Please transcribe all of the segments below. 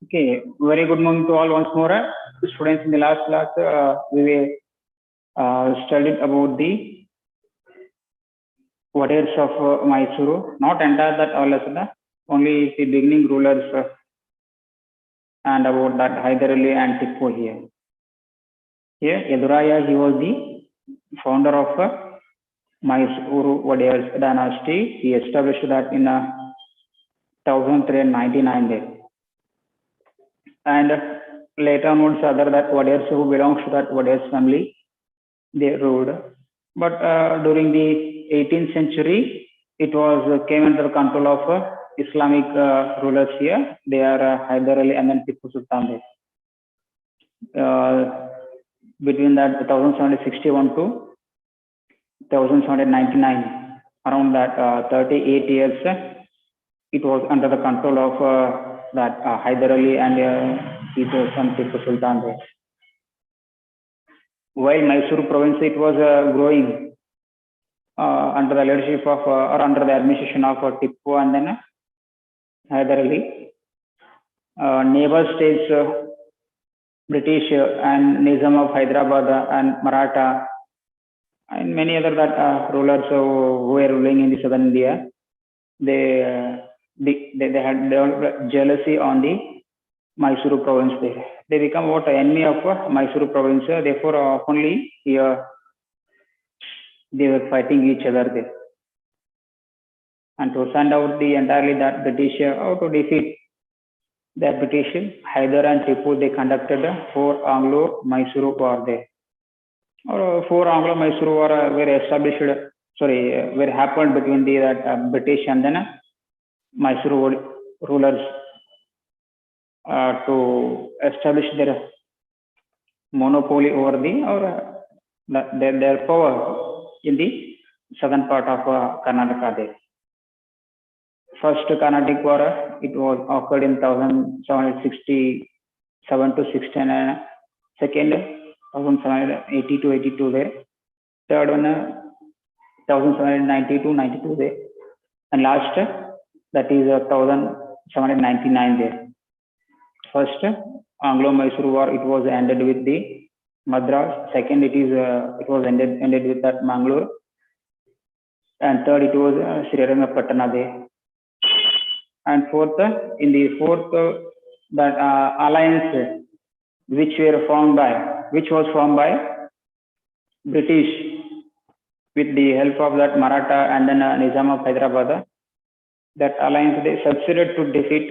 Okay, very good morning to all once more. Students, in the last class, we studied about the warriors of Mysuru. Not entire that all lesson, only the beginning rulers and about that Hyder Ali and Tippu here. Here, Yeduraya, he was the founder of Mysuru Warriors dynasty. He established that in 1399 there. And later onwards, other that warriors who belongs to that warriors family, they ruled. But during the 18th century, it was came under control of Islamic rulers here. They are Hyder Ali and then Tipu Sultan. Between that 1761 to 1799, around that 38 years, it was under the control of that Hyder Ali and his son Tipu Sultan there. While Mysore province, it was growing under the leadership of or under the administration of Tippu and then Hyder Ali. Neighbor states, British and Nizam of Hyderabad and Maratha and many other that rulers who were ruling in the southern India, they had developed jealousy on the Mysuru province there. They become what enemy of Mysuru province. Therefore, only here they were fighting each other there. And to send out the entirely that British how to defeat that British, Hyder and Tipu, they conducted 4 Anglo-Mysuru war there. Or 4 Anglo-Mysuru war were established. Were happened between the that British and then Mysuru rulers to establish their monopoly over the or their power in the southern part of Karnataka there. First Carnatic war, it was occurred in 1767 to 16, and second 1780 to 82 there. Third one 1790 to 92 there, and last that is 1799 there. First Anglo-Mysuru war, it was ended with the Madras. Second, it was ended with that Mangalore, and third it was Srirangapatna there. And fourth, in the fourth that alliance which was formed by British with the help of that Maratha and then Nizam of Hyderabad. That alliance they succeeded to defeat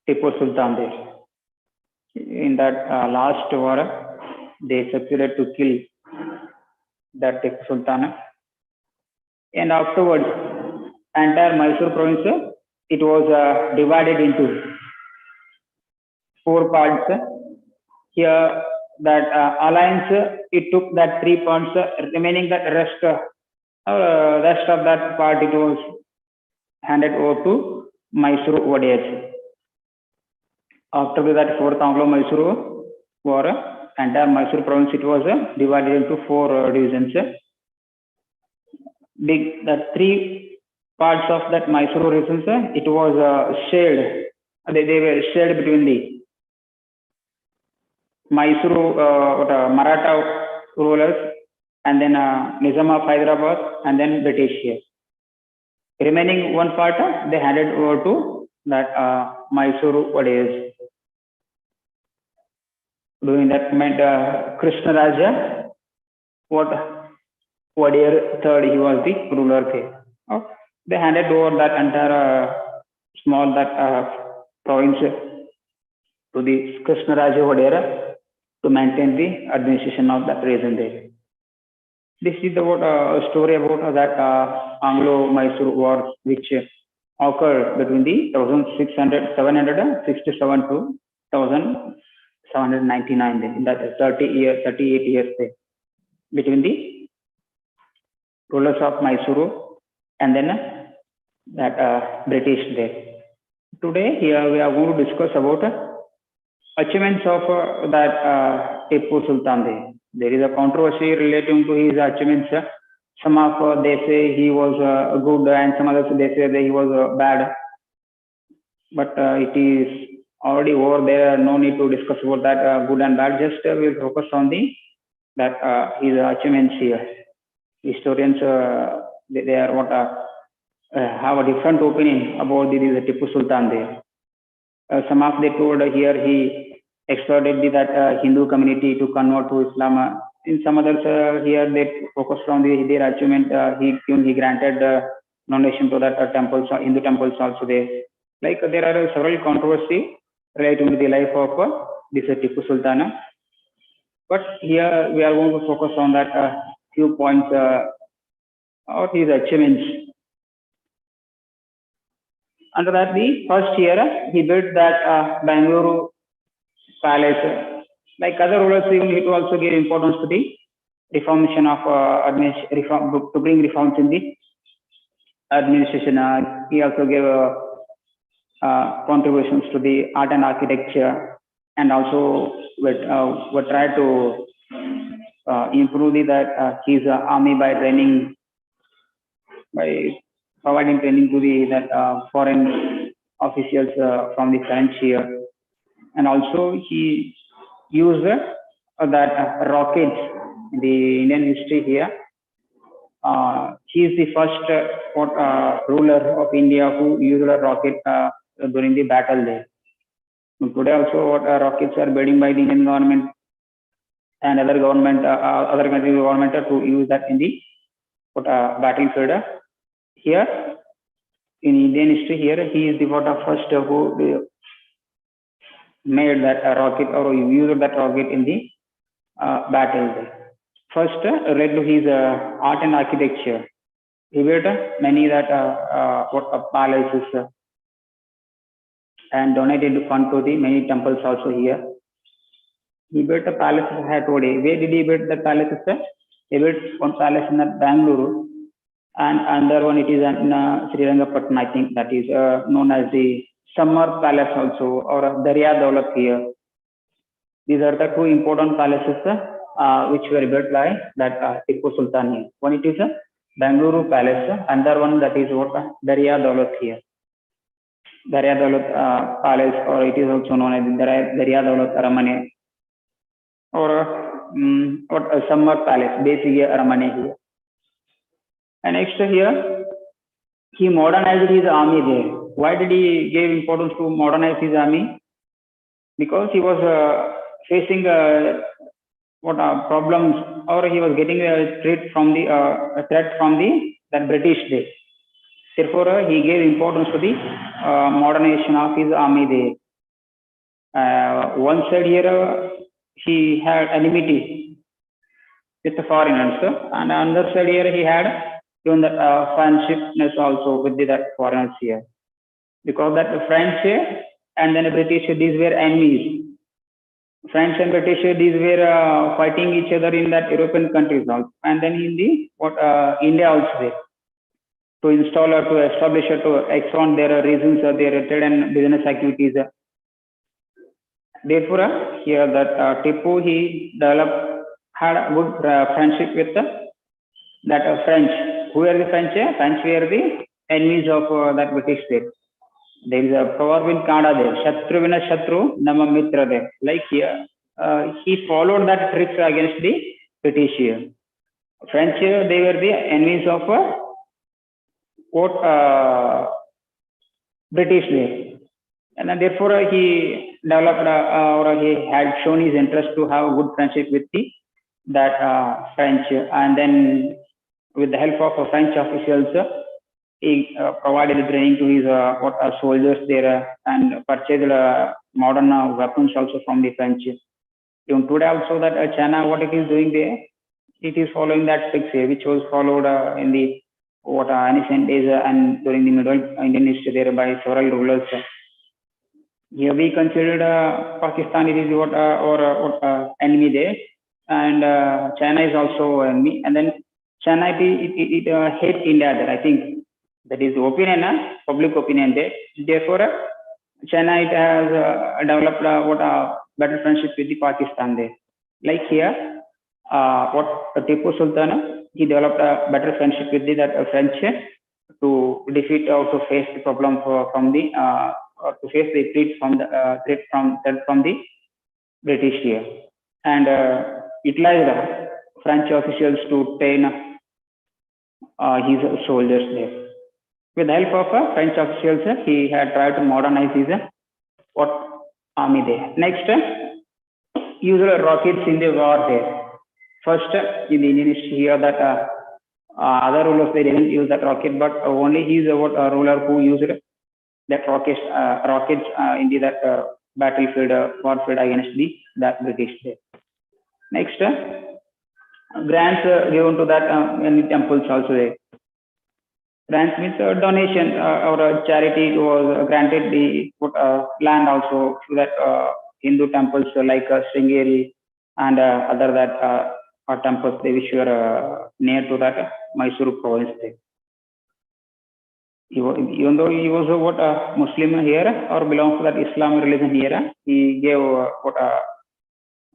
Tipu Sultan there. In that last war, they succeeded to kill that Tipu Sultan. And afterwards, entire Mysore province, it was divided into 4 parts. Here, that alliance, it took that 3 parts, remaining that rest of that part, it was handed over to Mysuru warriors. After that 4th Anglo-Mysuru war, entire Mysore province, it was divided into 4 divisions. The 3 parts of that Mysuru regions, it was shared. They were shared between the Mysuru Maratha rulers and then Nizam of Hyderabad and then British here. Remaining 1 part, they handed over to that Mysuru warriors. During that moment, Krishna Raja, warrior third, he was the ruler there. They handed over that entire small province to the Krishna Raja warrior to maintain the administration of that region there. This is the story about that Anglo-Mysuru war, which occurred between the 1767 to 1799 in that 38 years there, between the rulers of Mysuru and then that British there. Today here we are going to discuss about achievements of that Tipu Sultan there. There is a controversy relating to his achievements. Some of they say he was good, and some others they say that he was bad. But it is already over there. No need to discuss about that good and bad. Just we'll focus on the that his achievements here. Historians they are what have a different opinion about the Tipu Sultan there. Some of they told here he exploited that Hindu community to convert to Islam. In some others here they focused on their achievement. He granted donation to that temples, Hindu temples also there. Like there are several controversy relating to the life of this Tipu Sultan. But here we are going to focus on that few points of his achievements. Under that, the first year he built that Bangalore palace. Like other rulers, even he also gave importance to the reformation of reform to bring reforms in the administration. He also gave contributions to the art and architecture, and also would try to improve his army by training, by providing training to the foreign officials from the French here, and also he used that rockets in the Indian history here. He is the first ruler of India who used a rocket during the battle there. Today also rockets are building by the Indian government and other government, other countries' government to use that in the battlefield. Here in Indian history, here he is the first who made that rocket or used that rocket in the battle. First, related to his art and architecture, he built many that palaces and donated fund to the many temples also here. He built a palace at Hotode. Where did he build the palace? He built one palace in Bangalore, and another one it is in Srirangapatna, I think, that is known as the Summer Palace also, or Darya Daulat here. These are the two important palaces which were built by that Tipu Sultan here. One it is a Bangalore Palace, another one that is what Darya Daulat here. Darya Daulat Palace, or it is also known as Darya Daulat Aramane, or what Summer Palace, basically Aramane here. And next here, he modernized his army there. Why did he give importance to modernize his army? Because he was facing problems, or he was getting a threat from the British there. Therefore, he gave importance to the modernization of his army there. One side here, he had enmity with the foreigners, and on the other side here, he had even the friendshipness also with the foreigners here. Because that the French and then the British, these were enemies. French and British, these were fighting each other in that European countries also, and then in the India also there, to install or to establish or to expand their reasons or their trade and business activities. Therefore, here that Tipu he had a good friendship with that French. Who are the French? French were the enemies of that British state. There is a proverb in Kannada there, Shatru vina Shatru, Nama Mitra there. Like here, he followed that tricks against the British here. French, they were the enemies of British there. And therefore, he developed or he had shown his interest to have a good friendship with that French. And then, with the help of French officials, he provided training to his soldiers there and purchased modern weapons also from the French. Even today also that China, what it is doing there, it is following that tricks which was followed in the ancient days and during the Middle Indian history there by several rulers. Here we considered Pakistan it is enemy there, and China is also enemy, and then China it hates India there. I think that is the opinion, public opinion there. Therefore, China it has developed better friendship with the Pakistan there. Like here, Tipu Sultan he developed a better friendship with that French to defeat or to face the problem from the to face the threat from the British here, and utilized French officials to train his soldiers there. With the help of French officials, he had tried to modernize his what army there. Next, used rockets in the war there. First, in the Indian history here that other rulers they didn't use that rocket, but only he is a ruler who used that rockets in the that battlefield warfare against the that British there. Next, grants given to that many temples also there. Grants means donation or charity was granted the land also to that Hindu temples like Sringeri and other that temples they which were near to that Mysore province there. Even though he was a Muslim here or belongs to that Islam religion here, he gave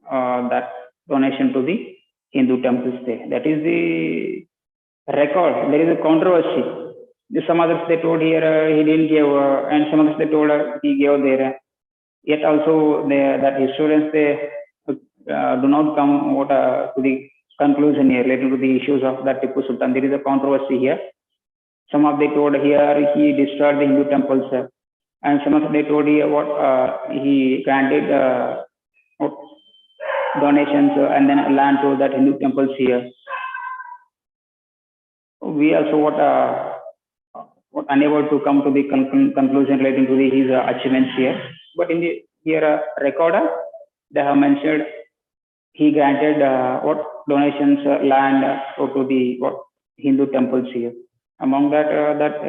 that donation to the Hindu temples there. That is the record. There is a controversy. Some others they told here he didn't give, and some others they told he gave there. Yet also that historians they do not come to the conclusion here related to the issues of that Tipu Sultan. There is a controversy here. Some of they told here he destroyed the Hindu temples, and some of they told here he granted donations and then land to that Hindu temples here. We also unable to come to the conclusion relating to his achievements here. But in the here record, they have mentioned he granted donations land to the Hindu temples here. Among that, that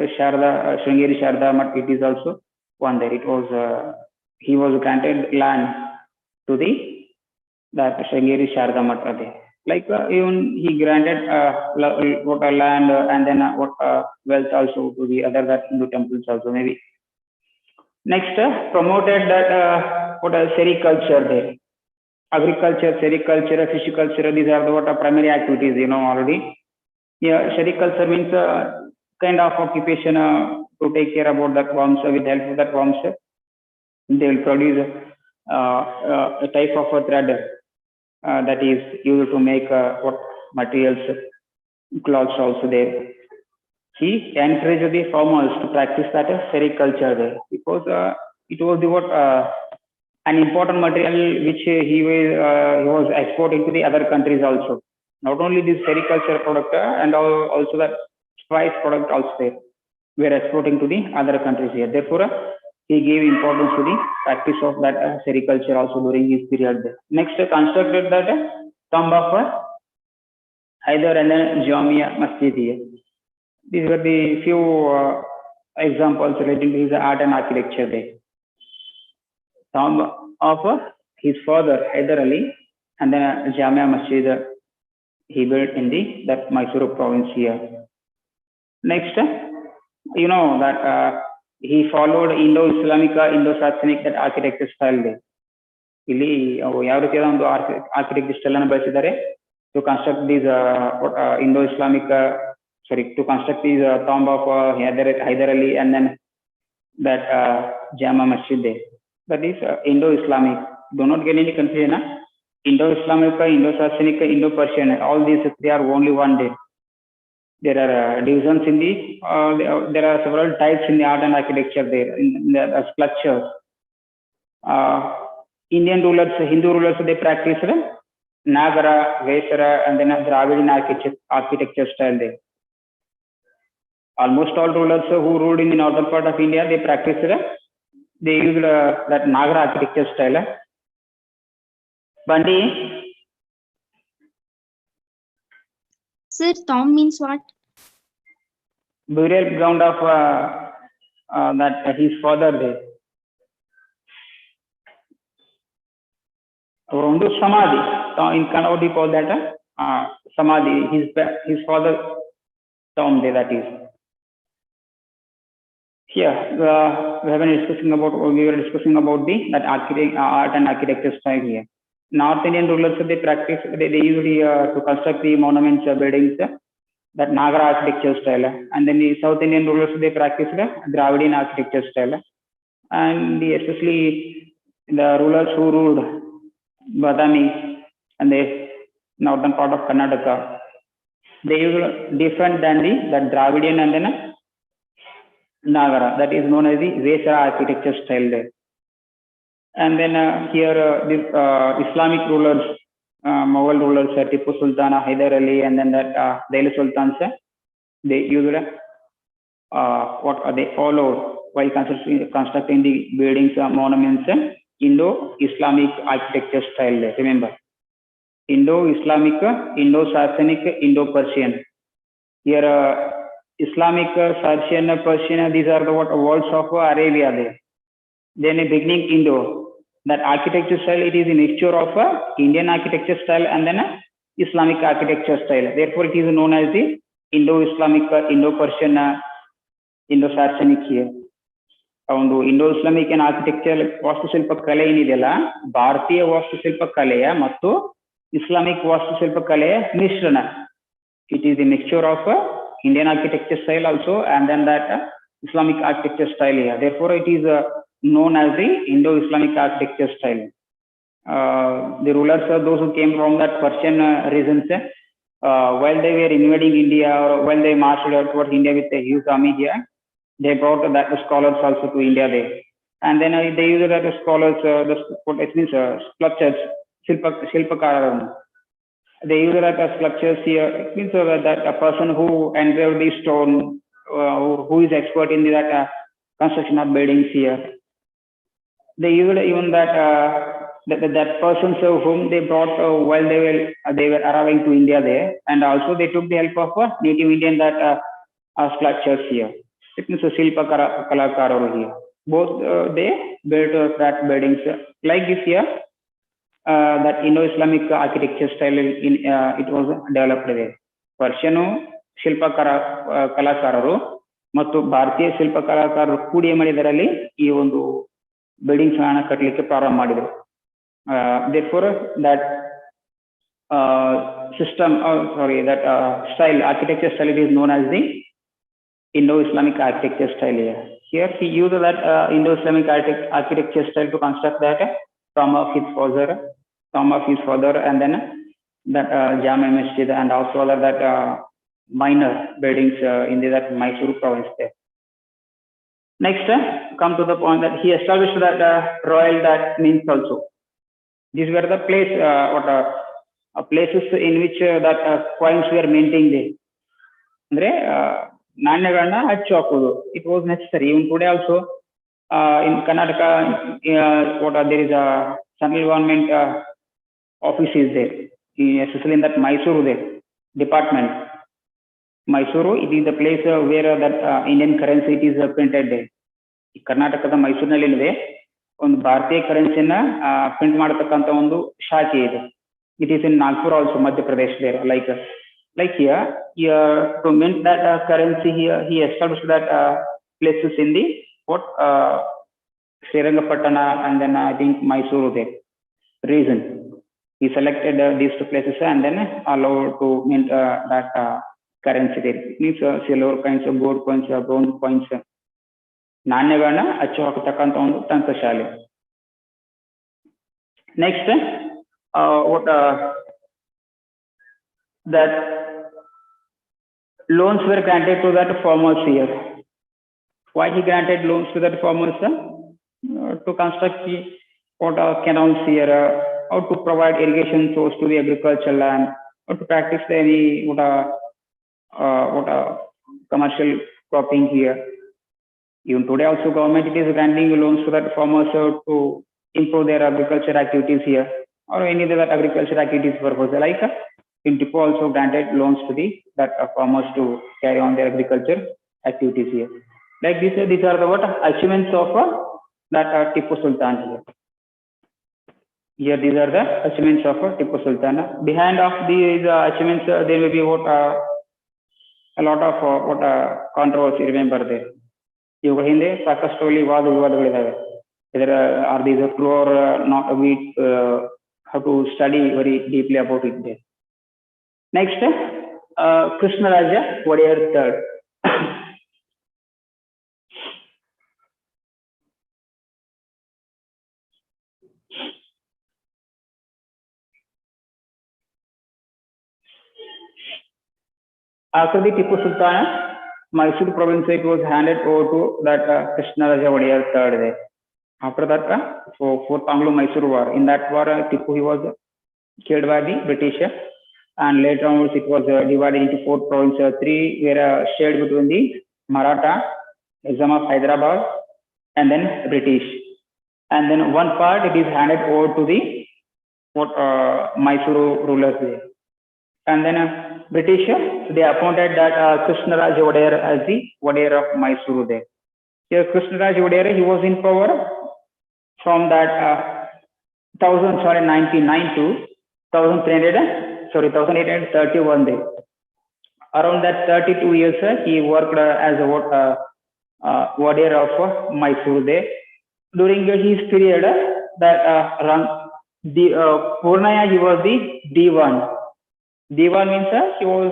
Sringeri Sharda Mat, it is also one there. It was he was granted land to that Sringeri Sharda Mat there. Like even he granted land and then wealth also to the other that Hindu temples also maybe. Next, promoted that sericulture there. Agriculture, sericulture, fishiculture, these are the primary activities, already. Yeah, sericulture means kind of occupation to take care about that worms. With the help of that worms, they will produce a type of a thread that is used to make materials, clothes also there. He encouraged the farmers to practice that sericulture there because it was an important material which he was exporting to the other countries also. Not only this sericulture product and also that spice product also there. We are exporting to the other countries here. Therefore, he gave importance to the practice of that sericulture also during his period there. Next, constructed that tomb of Hyder and then Jamia Masjid here. These were the few examples relating to his art and architecture there. Tomb of his father Hyder Ali and then Jamia Masjid he built in that Mysore province here. Next, that he followed Indo-Islamic, Indo-Sassanic that architecture style there. ಇಲ್ಲಿ ಯಾವ ರೀತಿಯಾದ ಒಂದು architecture style ಅನ್ನು ಬಳಸಿದ್ದಾರೆ to construct these to construct these tomb of Hyder Ali and then that Jama Masjid there. That is Indo-Islamic. Do not get any confusion. Indo-Islamic, Indo-Sassanic, Indo-Persian, all these three are only one day. There are divisions in there are several types in the art and architecture there, in the sculptures. Indian rulers, Hindu rulers, they practice Nagara, Vesara, and then Dravidian architecture style there. Almost all rulers who ruled in the northern part of India, they practiced they used that Nagara architecture style. Bandi? Sir, tomb means what? Burial ground of that his father there. Around Samadhi. In Kannada, what do you call that? Samadhi. His father tomb there, that is. Here, we were discussing about that art and architecture style here. North Indian rulers, they practice, they usually to construct the monuments, buildings, that Nagara architecture style. And then the South Indian rulers, they practice the Dravidian architecture style. and especially the rulers who ruled Badami and the northern part of Karnataka, they used different than the Dravidian and then Nagara, that is known as the Vesara architecture style there. And then here this Islamic rulers, Mughal rulers, Tipu Sultan, Hyder Ali, and then that Delhi Sultans, they used what they followed while constructing the buildings, monuments, Indo-Islamic architecture style there. Remember, Indo-Islamic, Indo-Sasanic, Indo-Persian. Here Islamic, Persian, Persian, these are the what walls of Arabia there. Then a beginning Indo. That architecture style, it is a mixture of Indian architecture style and then Islamic architecture style. Therefore, it is known as the Indo-Islamic, Indo-Persian, Indo-Saracenic here. ಒಂದು Indo Islamic ಏನ್ architecture ವಾಸ್ತುಶಿಲ್ಪ ಕಲೆ ಏನಿದೆಯಲ್ಲ, ಭಾರತೀಯ ವಾಸ್ತುಶಿಲ್ಪ ಕಲೆಯ ಮತ್ತು Islamic ವಾಸ್ತುಶಿಲ್ಪ ಕಲೆಯ ಮಿಶ್ರಣ. It is a mixture of Indian architecture style also and then that Islamic architecture style here. Therefore, it is known as the Indo-Islamic architecture style. The rulers, those who came from that Persian regions, while they were invading India or while they marched towards India with a huge army here, they brought that scholars also to India there. And then they used that scholars, what it means, sculptures, Shilpakara. They use that as sculptures here. It means that a person who engraved the stone, who is expert in that construction of buildings here. They used even that that persons whom they brought while they were arriving to India there, and also they took the help of native Indian that sculptures here. It means Shilpa Kalakar over here. Both they built that buildings like this here. That Indo-Islamic architecture style it was developed there. Persian Shilpa Kalakaru ಮತ್ತು ಭಾರತೀಯ ಶಿಲ್ಪ ಕಲಾಕಾರರು ಕೂಡಿ ಮಾಡಿದರಲ್ಲಿ ಈ ಒಂದು buildings ಅನ್ನ ಕಟ್ಟಲಿಕ್ಕೆ ಪ್ರಾರಂಭ ಮಾಡಿದರು. Therefore, that system, that style, architecture style, it is known as the Indo-Islamic architecture style here. Here he used that Indo-Islamic architecture style to construct that tomb of his father, and then that Jama Masjid and also other that minor buildings in that Mysuru province there. Next, come to the point that he established that royal that means also. These were the places in which that coins were maintained there. Andre ನಾಣ್ಯಗಳನ್ನ ಹಚ್ಚಿ ಹಾಕೋದು. It was necessary. Even today also in Karnataka, there is a central government offices there, especially in that Mysuru there department. Mysuru, it is the place where that Indian currency it is printed there. ಈ ಕರ್ನಾಟಕದ ಮೈಸೂರಿನಲ್ಲಿ ಒಂದು ಭಾರತೀಯ ಕರೆನ್ಸಿನ print ಮಾಡತಕ್ಕಂತ ಒಂದು ಶಾಖೆ ಇದೆ. It is in Nagpur also, Madhya Pradesh there. Like here to mint that currency here, he established that places in the Srirangapatna and then I think Mysuru there region. He selected these two places and then allowed to mint that currency there. It means silver coins, gold coins, bronze coins, ನಾಣ್ಯಗಳನ್ನ ಹಚ್ಚಿ ಹಾಕತಕ್ಕಂತ ಒಂದು ತಂತ್ರಶಾಲೆ. Next, that loans were granted to that farmers here. Why he granted loans to that farmers? To construct canals here, or to provide irrigation source to the agricultural land, or to practice any commercial cropping here. Even today also government it is granting loans to that farmers to improve their agriculture activities here, or any other agriculture activities purpose. Like Tipu also granted loans to that farmers to carry on their agriculture activities here. Like these are the achievements of that Tipu Sultan here. Here these are the achievements of Tipu Sultan. Behind of these achievements there may be a lot of controversy. Remember there. ಇವುಗಳ ಹಿಂದೆ ಸಾಕಷ್ಟು ವಾದ ವಿವಾದಗಳಿದ್ದಾವೆ. Are these true or not? We have to study very deeply about it there. Next, Krishnaraja Wadiyar III. After the Tipu Sultan, Mysore province it was handed over to that Krishnaraja Wadiyar III there. After that, fourth Anglo-Mysore war. In that war, Tipu he was killed by the British, and later on it was divided into four provinces. Three were shared between the Maratha, Nizam of Hyderabad, and then British. And then one part it is handed over to the Mysore rulers there. And then British they appointed that Krishnaraj Wadiyar as the Wadiyar of Mysore there. Here Krishnaraj Wadiyar he was in power from that 1999 to 1831 day. Around that 32 years, he worked as a Wadiyar of Mysore there. During his period, Purnaya, he was the Diwan. Diwan means he was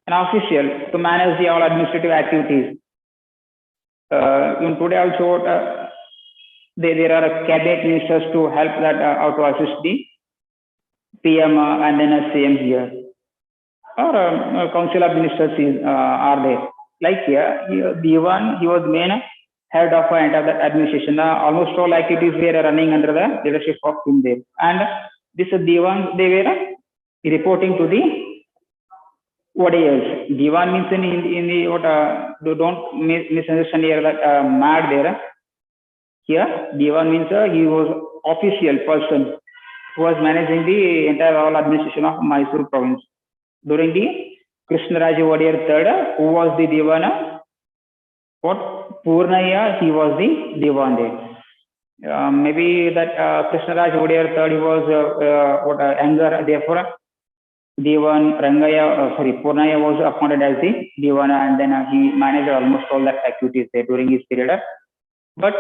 an official to manage the all administrative activities. In today also, there are cabinet ministers to help that how to assist the PM and then a CM here, or council of ministers are there. Like here, Diwan, he was main head of the administration. Almost all activities were running under the leadership of him there. And this Diwan, they were reporting to the Wadiyars. Diwan means in the what? Don't misunderstand here that mad there. Here, Diwan means he was official person who was managing the entire all administration of Mysore province. During the Krishnaraj Wadiyar III, who was the Diwan? Purnaya, he was the Diwan there. Maybe that Krishnaraj Wadiyar III was anger, therefore Diwan Purnaya was appointed as the Diwan, and then he managed almost all that activities there during his period. But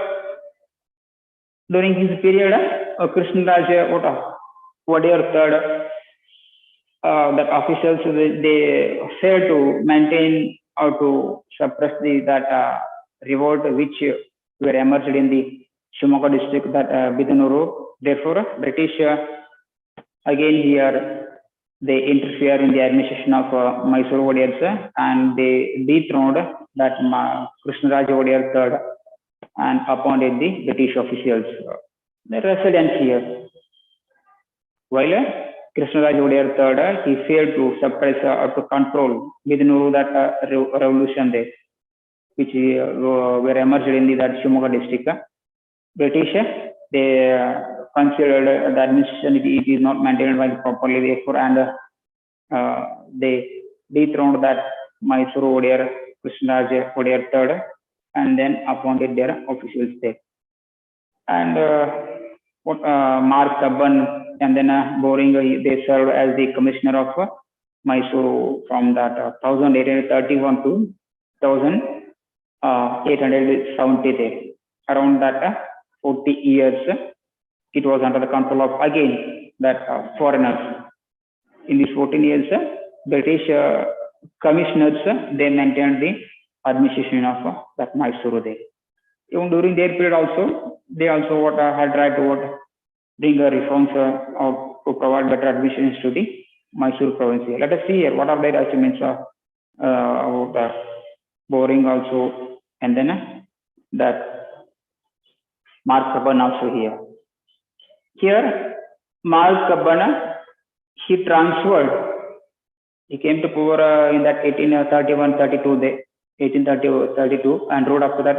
during his period, Krishnaraj Wadiyar III, that officials they failed to maintain or to suppress that revolt which were emerged in the Shimoga district, that Bidunuru. Therefore, British again here they interfere in the administration of Mysore Wadiyars, and they dethroned that Krishnaraj Wadiyar III and appointed the British officials, the residents here. While Krishnaraj Wadiyar III, he failed to suppress or to control Bidunuru that revolution there, which were emerged in that Shimoga district. British they considered the administration it is not maintained by properly, therefore, and they dethroned that Mysore Wadiyar, Krishnaraj Wadiyar III, and then appointed their officials there. And Mark Cubbon and then Boring, they served as the commissioner of Mysore from that 1831 to 1870 there. Around that 40 years, it was under the control of again that foreigners. In these 14 years, British commissioners they maintained the administration of that Mysore there. Even during their period also, they also had tried to bring reforms to provide better administrations to the Mysore province. Let us see here what are their achievements about Boring also, and then that Mark Cubbon also here. Here, Mark Cubbon, he transferred. He came to power in that 1832, and ruled after that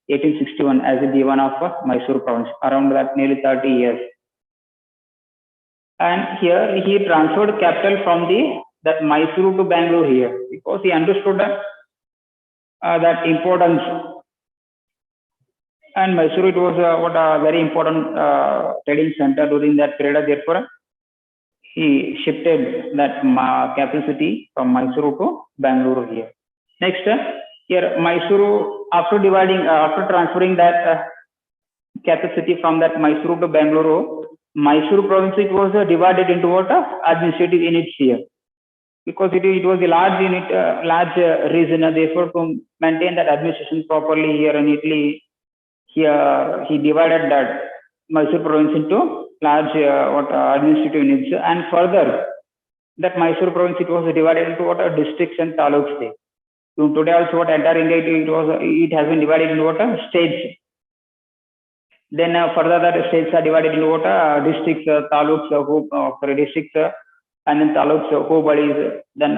1861 as the Diwan of Mysore province. Around that nearly 30 years. And here he transferred capital from that Mysore to Bangalore here, because he understood that importance. And Mysore it was a very important trading center during that period. Therefore, he shifted that capital city from Mysore to Bangalore here. Next, here Mysore, after transferring that capital city from that Mysore to Bangalore, Mysore province it was divided into administrative units here, because it was a large unit, large region. Therefore, to maintain that administration properly here in Italy, he divided that Mysore province into large administrative units, and further that Mysore province, it was divided into districts and taluks there. So today also entire India, it has been divided into states. Then further that states are divided into districts, taluks, districts, and then taluks, hobalis, then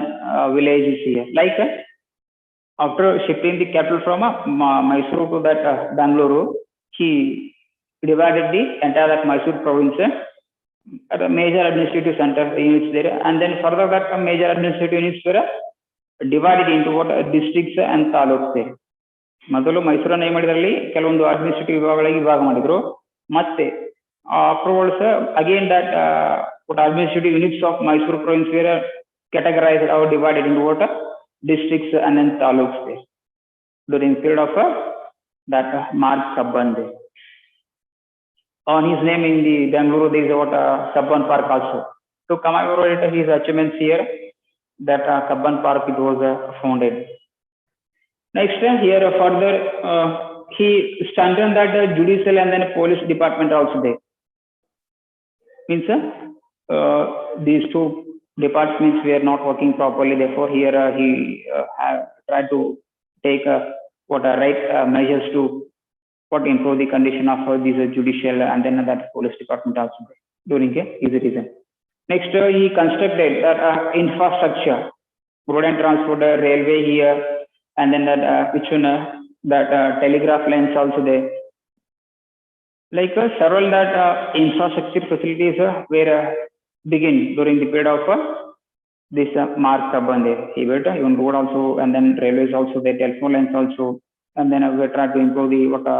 villages here. Like after shifting the capital from Mysore to that Bangalore, he divided the entire Mysore province at a major administrative center units there, and then further that major administrative units were divided into districts and taluks there. ಮೊದಲು ಮೈಸೂರನ್ನು ಏನು ಮಾಡಿದ್ರಲ್ಲಿ ಕೆಲವೊಂದು administrative ವಿಭಾಗಗಳಿಗೆ ವಿಭಾಗ ಮಾಡಿದ್ರು. ಮತ್ತೆ afterwards again that administrative units of Mysore province were categorized or divided into districts and then taluks there during the period of that Mark Sabban there. On his name in the Bangalore there is Sabban Park also. To commemorate his achievements here, that Sabban Park it was founded. Next here further he strengthened that judicial and then police department also there. Means these two departments were not working properly, therefore here he tried to take right measures to improve the condition of this judicial and then that police department also there during his reign. Next he constructed that infrastructure, road and transport, railway here, and then that that telegraph lines also there. Like several that infrastructure facilities were begin during the period of this Mark Sabban there. He built even road also, and then railways also there, telephone lines also, and then we tried to improve the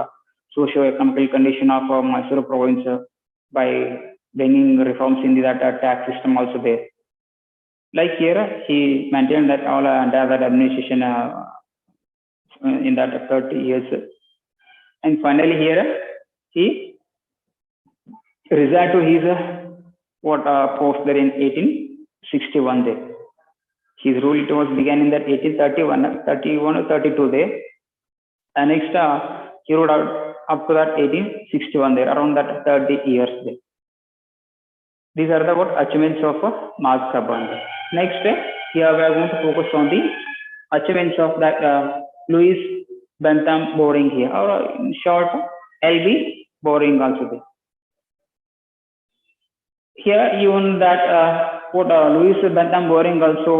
socio-economical condition of Mysore province by bringing reforms in that tax system also there. Like here he maintained that all entire that administration in that 30 years, and finally here he resigned to his post there in 1861 there. His rule it was began in that 1831, 31 or 32 there, and next he ruled out up to that 1861 there, around that 30 years there. These are the achievements of Mark Sabban. Next here we are going to focus on the achievements of that Louis Bentham Bowring here, or in short LB Bowring also there. Here even that Louis Bentham Bowring also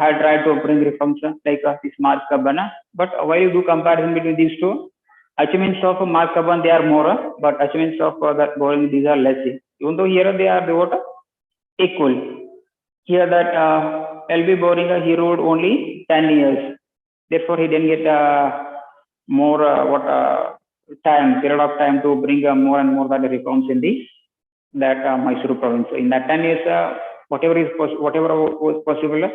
had tried to bring reforms like this Mark Sabban, but while you do comparison between these two, achievements of Mark Sabban they are more, but achievements of that Bowring these are less. Even though here they are equal. Here that LB Bowring he ruled only 10 years. Therefore, he didn't get more period of time to bring more and more that reforms in that Mysore province. So in that 10 years, whatever was possible,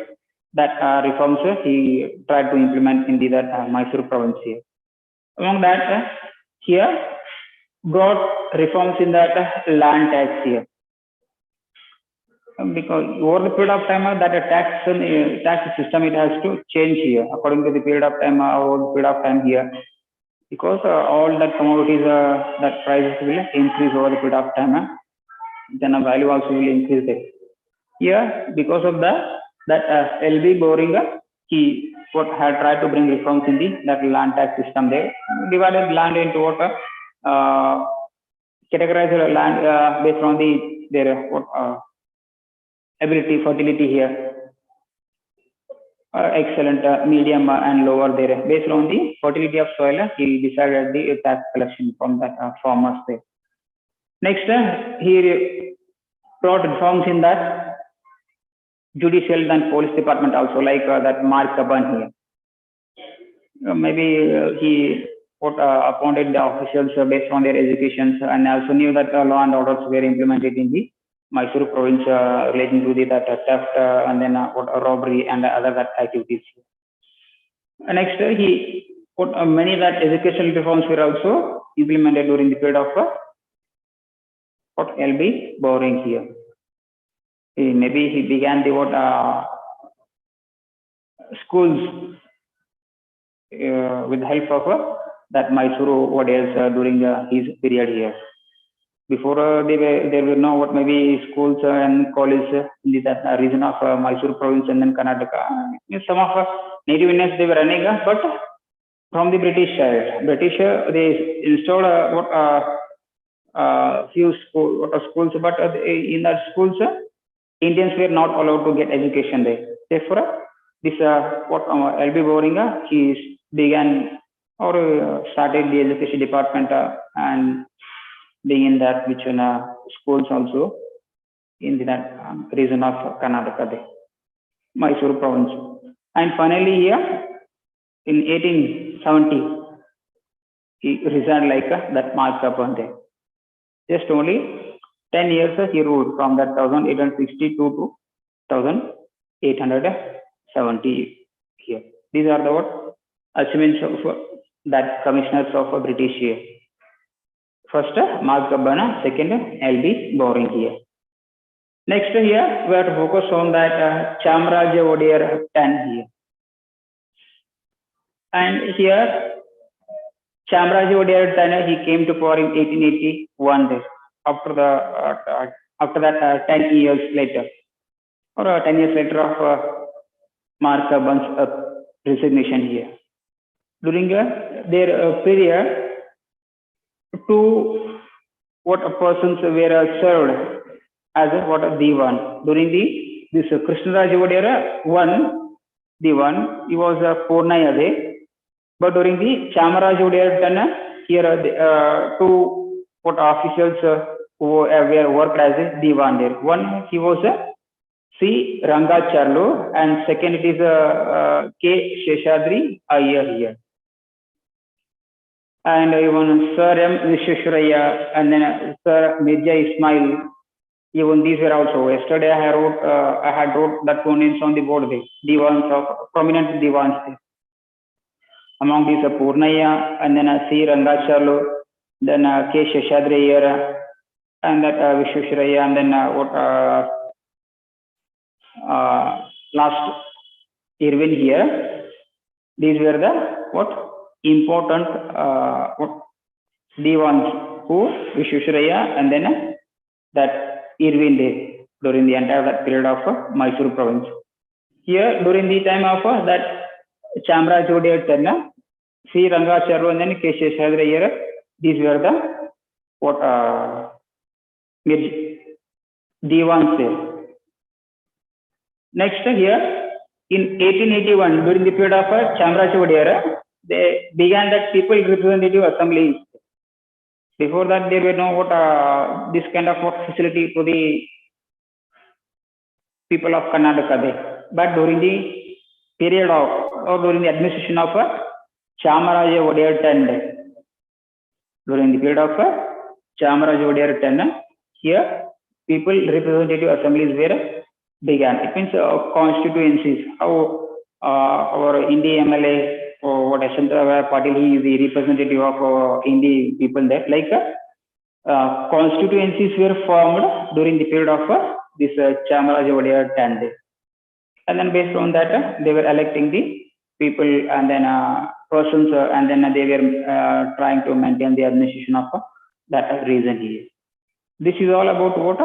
that reforms he tried to implement in that Mysore province here. Among that, here brought reforms in that land tax here. Because over the period of time that tax system it has to change here according to the period of time over the period of time here, because all that commodities that prices will increase over the period of time, then a value also will increase there. Here because of that LB Bowring he had tried to bring reforms in that land tax system there, divided land into categorized land based on their ability, fertility here, excellent, medium, and lower there. Based on the fertility of soil, he decided the tax collection from that farmers there. Next, he brought reforms in that judicial and police department also, like that Mark Sabban here. Maybe he appointed the officials based on their educations, and also knew that law and orders were implemented in the Mysore province relating to that theft and then robbery and other that activities. Next, he put many that educational reforms were also implemented during the period of LB Bowring here. Maybe he began the schools with the help of that Mysuru Wadiyars during his period here. Before there were no what maybe schools and colleges in the that region of Mysuru province and then Karnataka. Some of native Indians they were running, but from the British side. British they installed few schools, but in the schools Indians were not allowed to get education there. Therefore, this LB Boringa he began or started the education department and being in that which schools also in that region of Karnataka, there, Mysuru province. And finally here in 1870, he resigned like that Markaban there. Just only 10 years he ruled from that 1862 to 1870 here. These are the what achievements of that commissioners of British here. First, Mark Gabbana, second, LB Boring here. Next here, we have to focus on that Chamraja Wadiyar 10 here. And here, Chamraja Wadiyar 10, he came to power in 1881 there, after that 10 years later, or 10 years later of Mark Gabban's resignation here. During their period, two what persons were served as a divan during this Krishnaraj Wadiyar one divan. He was a Purnaya, but during the Chamaraj Wadiyar here two what officials who were worked as a divan there. One he was C. Rangacharlu and second it is K. Sheshadri Iyer here. And even Sir M. Vishweshwaraya and then Sir Mirza Ismail, even these were also. Yesterday I had wrote that two names on the board there, divans of prominent divans there. Among these Purnaya and then C. Rangacharlu, then K. Sheshadri and that Vishweshwaraya and then last Irwin here. These were the important divans who Vishweshwaraya and then that Irwin Day during the entire that period of Mysore province. Here during the time of that Chamraj Wadiyar Tenna, C. Rangacharlu and then K. Sheshadri, these were the divans there. Next here in 1881 during the period of Chamraj Wadiyar, they began that people representative assemblies. Before that, there were no this kind of facility to the people of Karnataka there. But during the period of or during the administration of Chamaraja Wadiyar 10, during the period of Chamaraja Wadiyar 10, here people representative assemblies were began. It means constituencies. How our INDI MLA or what Ashanta Patil, he is the representative of INDI people there. Like constituencies were formed during the period of this Chamaraja Wadiyar 10. And then based on that, they were electing the people and then persons, and then they were trying to maintain the administration of that region here. This is all about what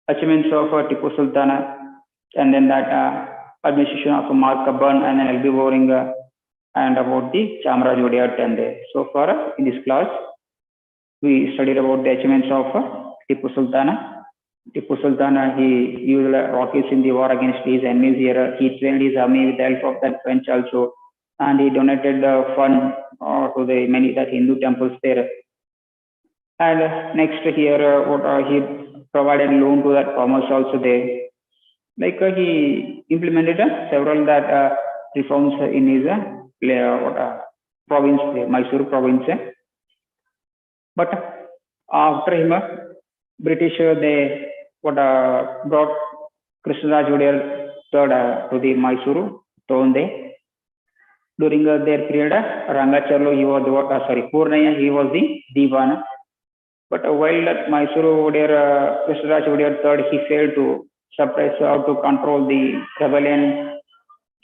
achievements of Tipu Sultan and then that administration of Mark Kabban and then LB Boring and about the Chamaraj Wadiyar 10. So far in this class, we studied about the achievements of Tipu Sultan. Tipu Sultan, he used rockets in the war against his enemies here. He trained his army with the help of that French also, and he donated the fund to the many that Hindu temples there. And next here, he provided loan to that farmers also there. Like he implemented several that reforms in his province, Mysore province. But after him, British they brought Krishnaraj Wadiyar III to the Mysuru throne there. During their period, Rangacharlu, he was Purnaya, he was the Divan. But while that Mysuru Wadiyar, Krishnaraj Wadiyar III, he failed to suppress or to control the rebellion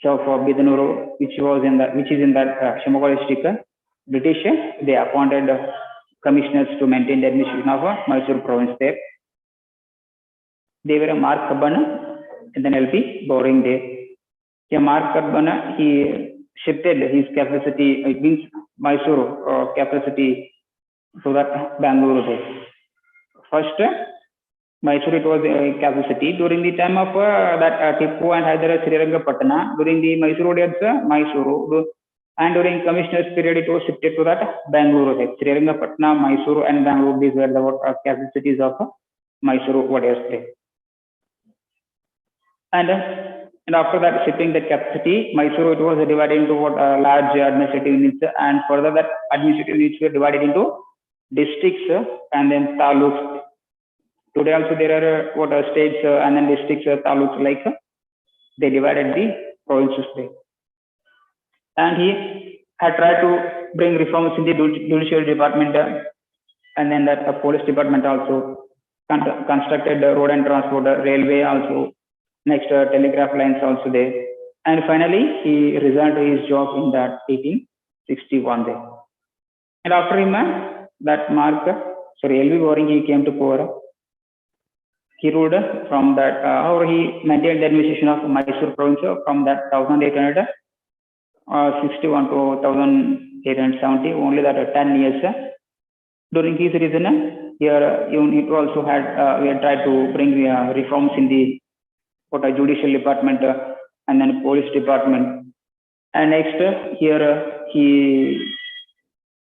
of Bidanuru, which is in that Shimoga district. British, they appointed commissioners to maintain the administration of Mysore province there. They were Mark Kabbana and then LP Boring there. Yeah, Mark Kabbana, he shifted his capacity, it means Mysore capacity to that Bangalore there. First, Mysore, it was a capacity during the time of that Tipu and Hyderabad Srirangapatna. During the Mysore days, Mysore, and during commissioners period, it was shifted to that Bangalore. Srirangapatna, Mysore, and Bangalore. These were the capacities of Mysore Warriors. And after that shifting the capacity, Mysore, it was divided into what large administrative units, and further that administrative units were divided into districts and then taluks. Today also there are what states and then districts, taluks, like they divided the provinces there. And he had tried to bring reforms in the judicial department, and then that police department also, constructed road and transport, railway also, next telegraph lines also there. And finally he resigned his job in that 1861 there. And after him, that L.V. Boring, he came to power. He ruled from that, or he maintained the administration of Mysore province from that 1861 to 1870, only that 10 years. During his reign, here it also had, we had tried to bring reforms in the judicial department and then police department. And next, here he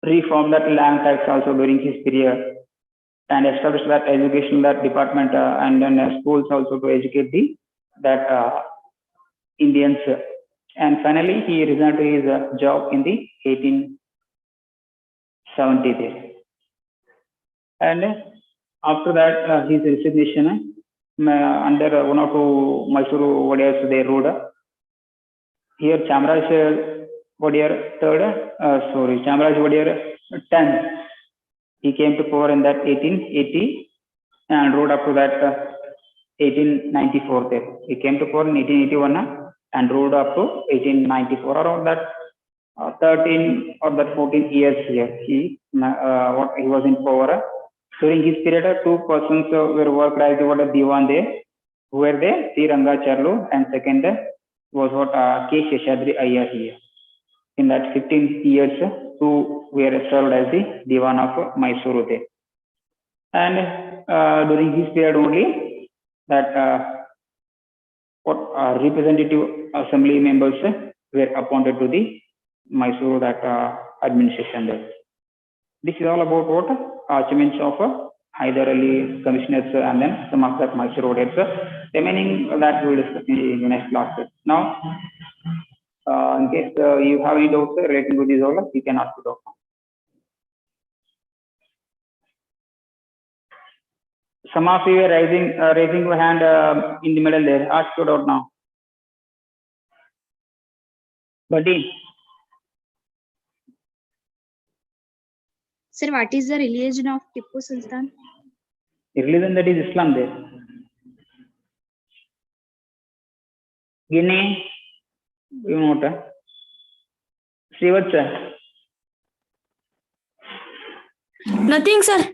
reformed that land tax also during his period, and established that education, that department, and then schools also to educate that Indians. And finally he resigned to his job in the 1870 there. And after that his resignation, under one or two Mysore Warriors they ruled. Here Chamaraj Warrior Chamaraj Warrior 10. He came to power in that 1880 and ruled up to that 1894 there. He came to power in 1881 and ruled up to 1894. Around that 13 or that 14 years here, he was in power. During his period, two persons were worked as the Diwan there, who were there, Sri Rangacharlu, and second was K. Sheshadri Iyer here. In that 15 years, two were served as the Diwan of Mysore there. And during his period only, that representative assembly members were appointed to the Mysore administration there. This is all about what achievements of Hyder Ali commissioners and then some of that Mysore Warriors. Remaining that we will discuss in the next class. Now, in case you have any doubts relating to this all, you can ask it out. Some of you are raising your hand in the middle there. Ask it out now. Buddy. Sir, what is the religion of Tipu Sultan? The religion, that is Islam there. Guinea, you know what? Srivatsa. Nothing, sir.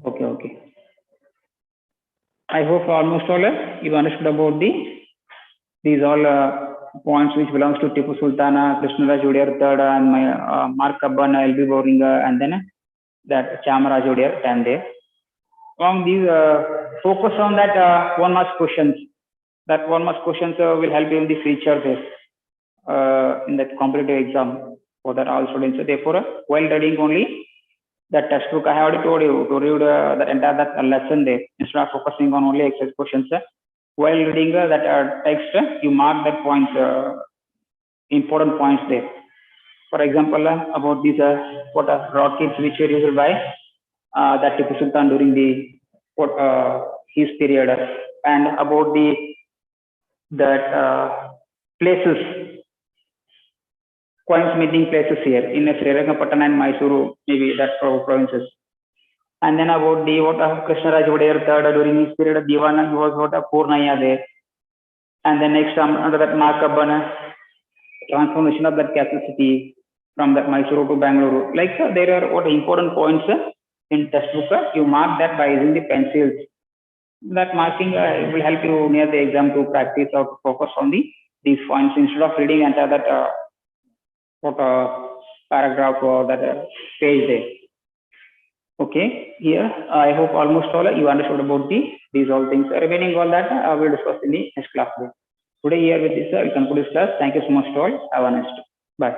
Okay. I hope almost all you understood about these all points which belongs to Tipu Sultana, Krishnaraj Odiyar III, and Mark Kabbana, L.B. Boring, and then that Chamaraj Odiyar 10 there. Along these, focus on that one mark questions. That one mark questions will help you in the future there, in that competitive exam for that all students. Therefore, while studying only that textbook, I have already told you to read the entire lesson there instead of focusing on only exercise questions. While reading that text, you mark that points, important points there. For example, about these rockets which were used by that Tipu Sultan during his period, and about that places, coins meeting places here in Srirangapatna and Mysuru, maybe that provinces. And then about Krishnaraj Odiyar III during his period of Diwana, he was Purnaya there. And then next under that markup transformation of that capital city from that Mysuru to Bangalore. Like there are what important points in textbook. You mark that by using the pencils. That marking will help you near the exam to practice or to focus on these points instead of reading entire that what paragraph or that page there. Okay, here I hope almost all you understood about these all things. Remaining all that we'll discuss in the next class. Today here with this we conclude this class. Thank you so much to all. Have a nice day. Bye.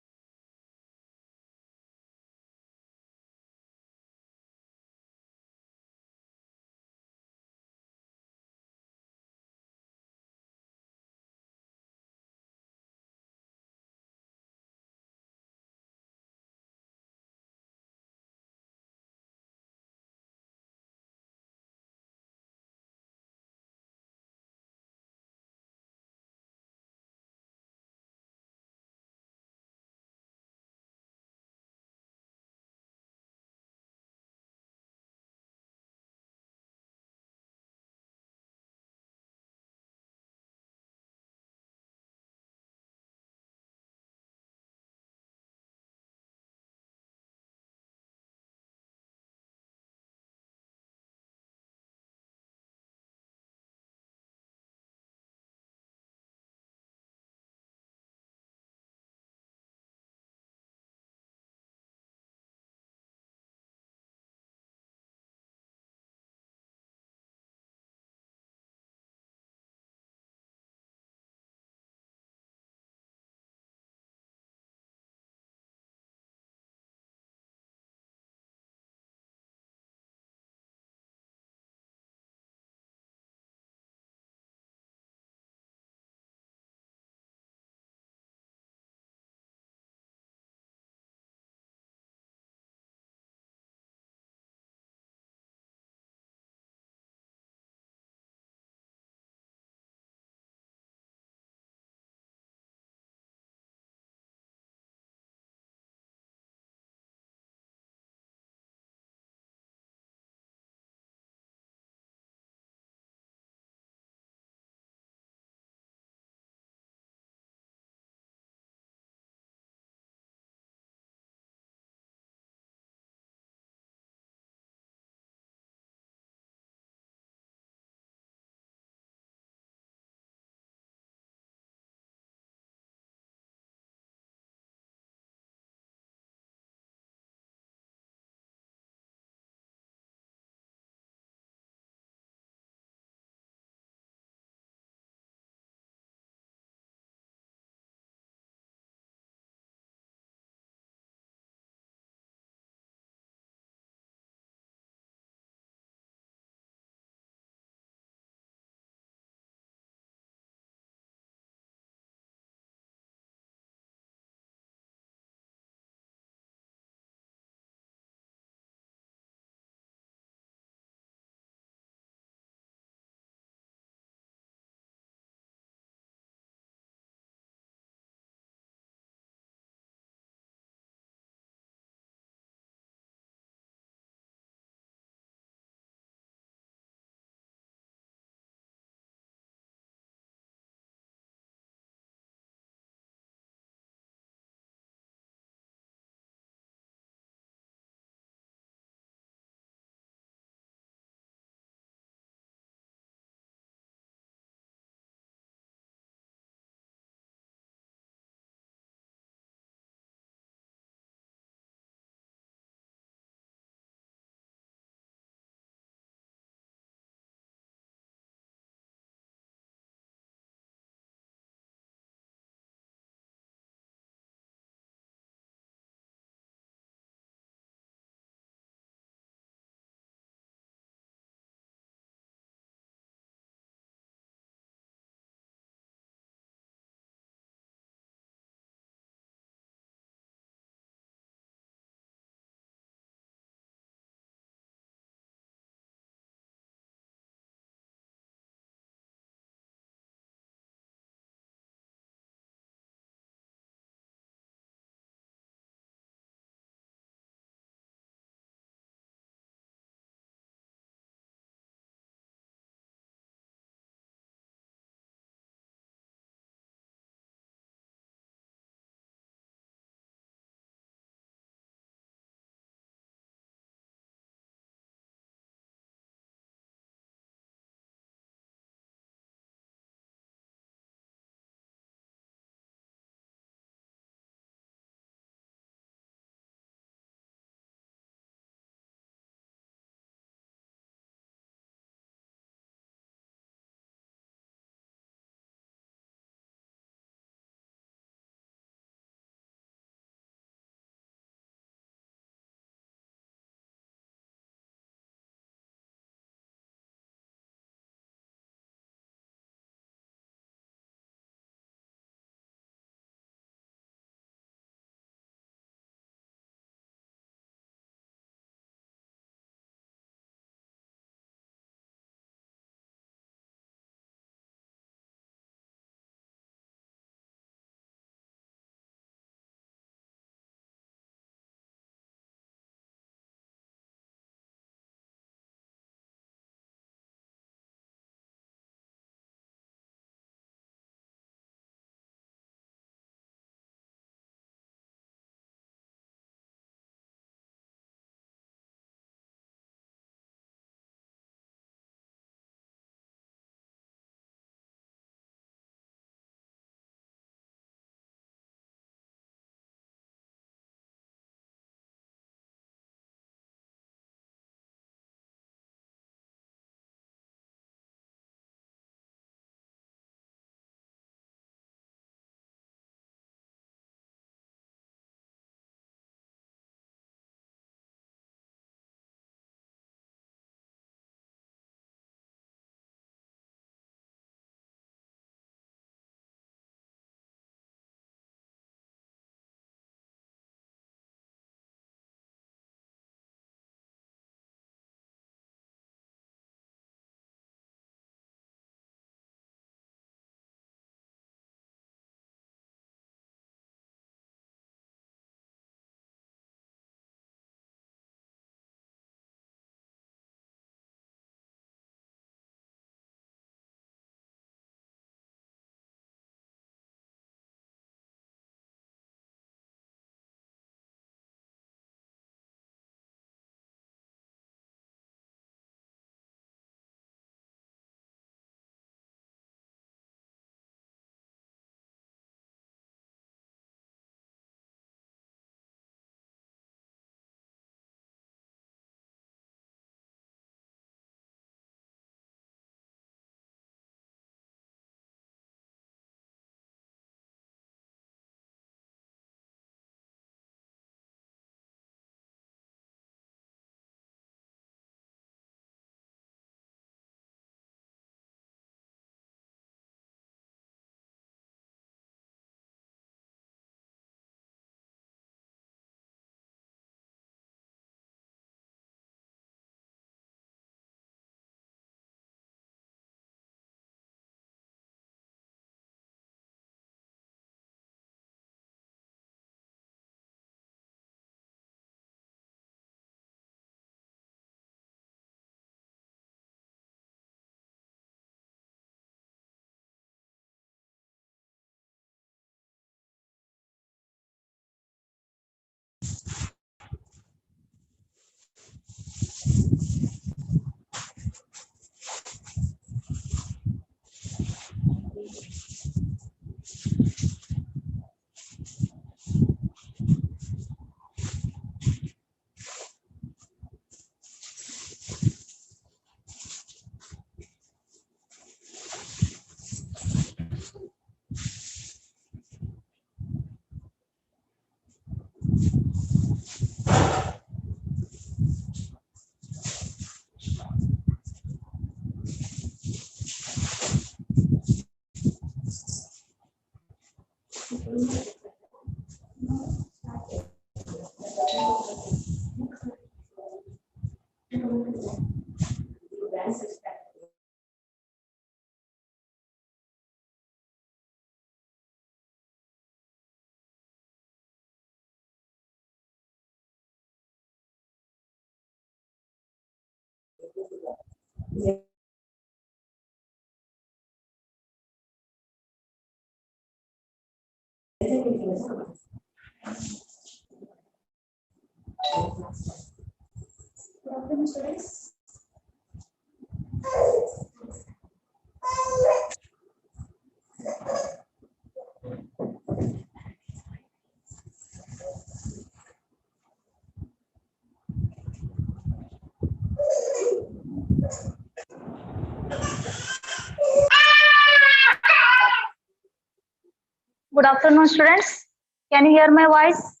Good afternoon, students. Can you hear my voice?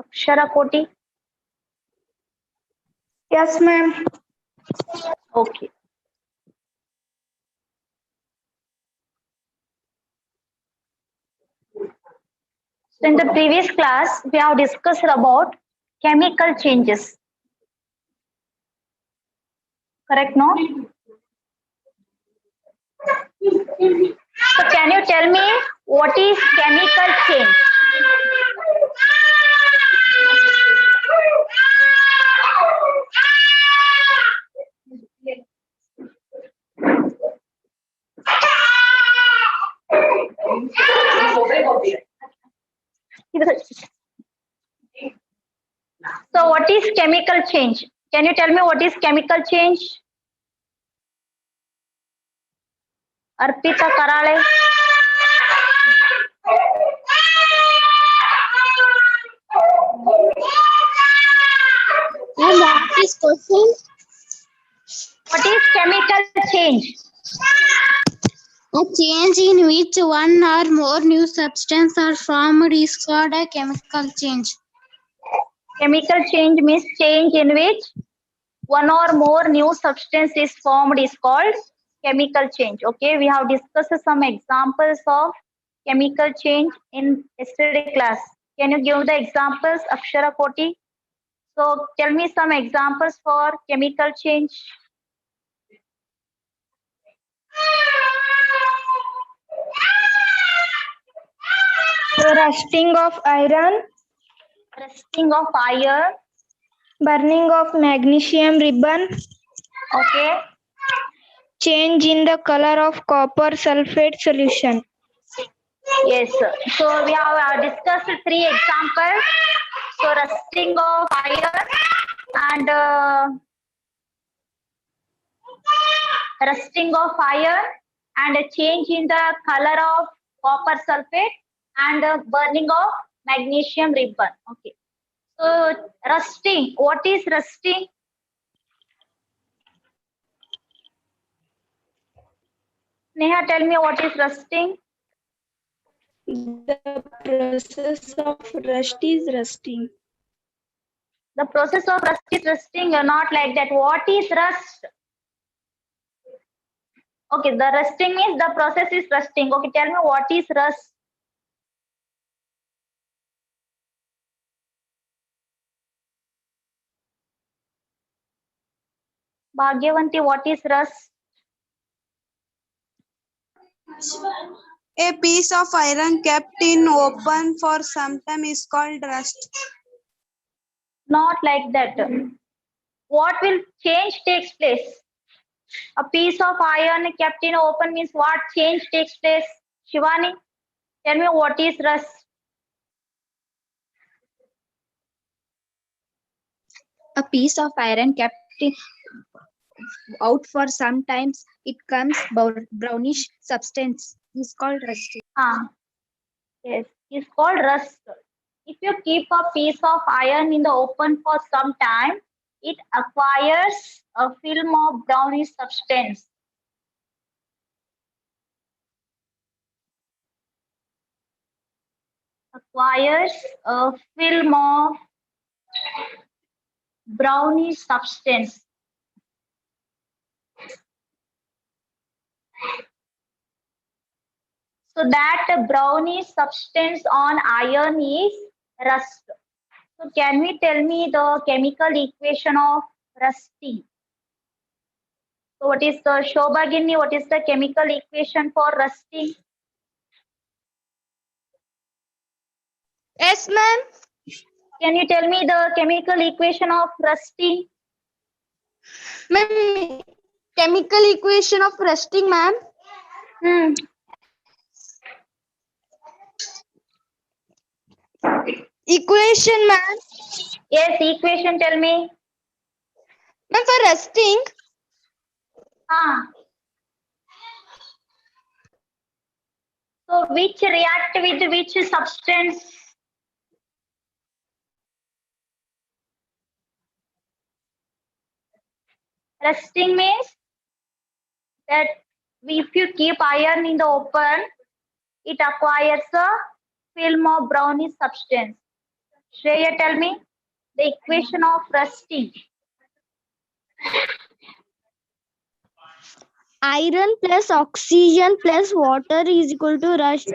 Akshara Koti. Yes, ma'am. Okay. So in the previous class, we have discussed about chemical changes. Correct, no? So can you tell me what is chemical change? So what is chemical change? Can you tell me what is chemical change? Arpita Karale. Ma'am, what is question? What is chemical change? A change in which one or more new substance are formed is called a chemical change. Chemical change means change in which one or more new substance is formed is called chemical change. Okay, we have discussed some examples of chemical change in yesterday class. Can you give the examples, Akshara Koti? So tell me some examples for chemical change. Rusting of iron, Rusting of iron. burning of magnesium ribbon, Okay. change in the color of copper sulfate solution. Yes, sir. So we have discussed three examples. So rusting of iron and rusting of iron and a change in the color of copper sulfate and burning of magnesium ribbon. Okay. So rusting. What is rusting? Neha, tell me what is rusting? The process of rust is rusting. The process of rust is rusting. Not like that. What is rust? Okay, the rusting means the process is rusting. Okay, tell me what is rust? Bhagyavanti, what is rust? A piece of iron kept in open for some time is called rust. Not like that. What will change takes place? A piece of iron kept in open means what change takes place? Shivani, tell me what is rust? A piece of iron kept out for some times, it comes brownish substance is called rusting. Yes, it's called rust. If you keep a piece of iron in the open for some time, it acquires a film of brownish substance. Acquires a film of brownish substance. So that brownish substance on iron is rust. So can we tell me the chemical equation of rusting? So what is the Shobhagini? What is the chemical equation for rusting? Yes, ma'am. Can you tell me the chemical equation of rusting? Ma'am, chemical equation of rusting, ma'am. Hmm. Equation, ma'am. Yes, equation tell me. Ma'am, for rusting, Ah. So which react with which substance? Rusting means that if you keep iron in the open, it acquires a film of brownish substance. Shreya, tell me the equation of rusting. iron plus oxygen plus water is equal to rust.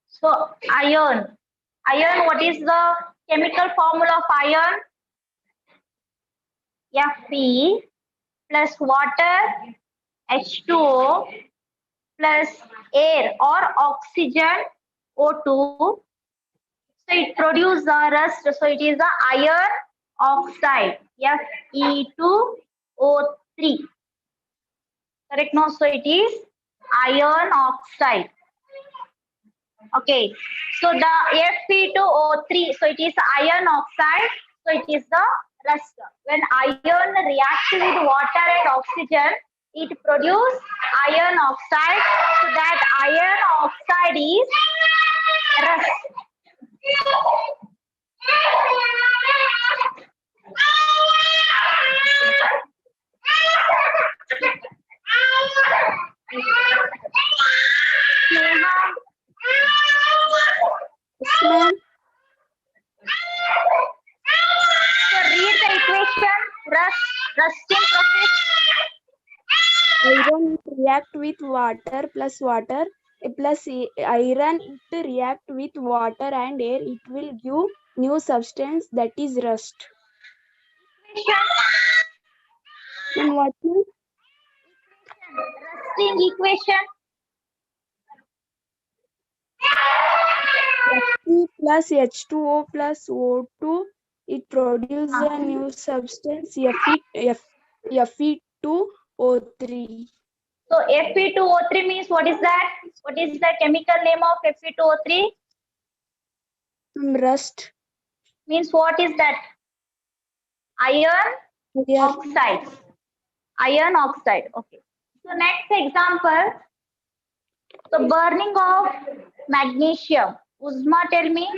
So iron. Iron, what is the chemical formula of iron? Fe plus water, H2O plus air or oxygen, O2. So it produces the rust. So it is the iron oxide, Fe2O3. Correct? No, so it is iron oxide. Okay, so the Fe2O3, so it is iron oxide, so it is the rust. When iron reacts with water and oxygen, it produces iron oxide, so that iron oxide is rust. Yes, ma'am. So read the equation, rusting process. Iron react with water plus water plus iron it react with water and air. It will give new substance that is rust. Then what is Rusting equation. Fe plus H2O plus O2? It produces a new substance Fe2O3. So Fe2O3 means what is that? What is the chemical name of Fe2O3? Rust. Means what is that? Iron Here. oxide. Iron oxide. Okay. So next example. So burning of magnesium. Uzma, tell me.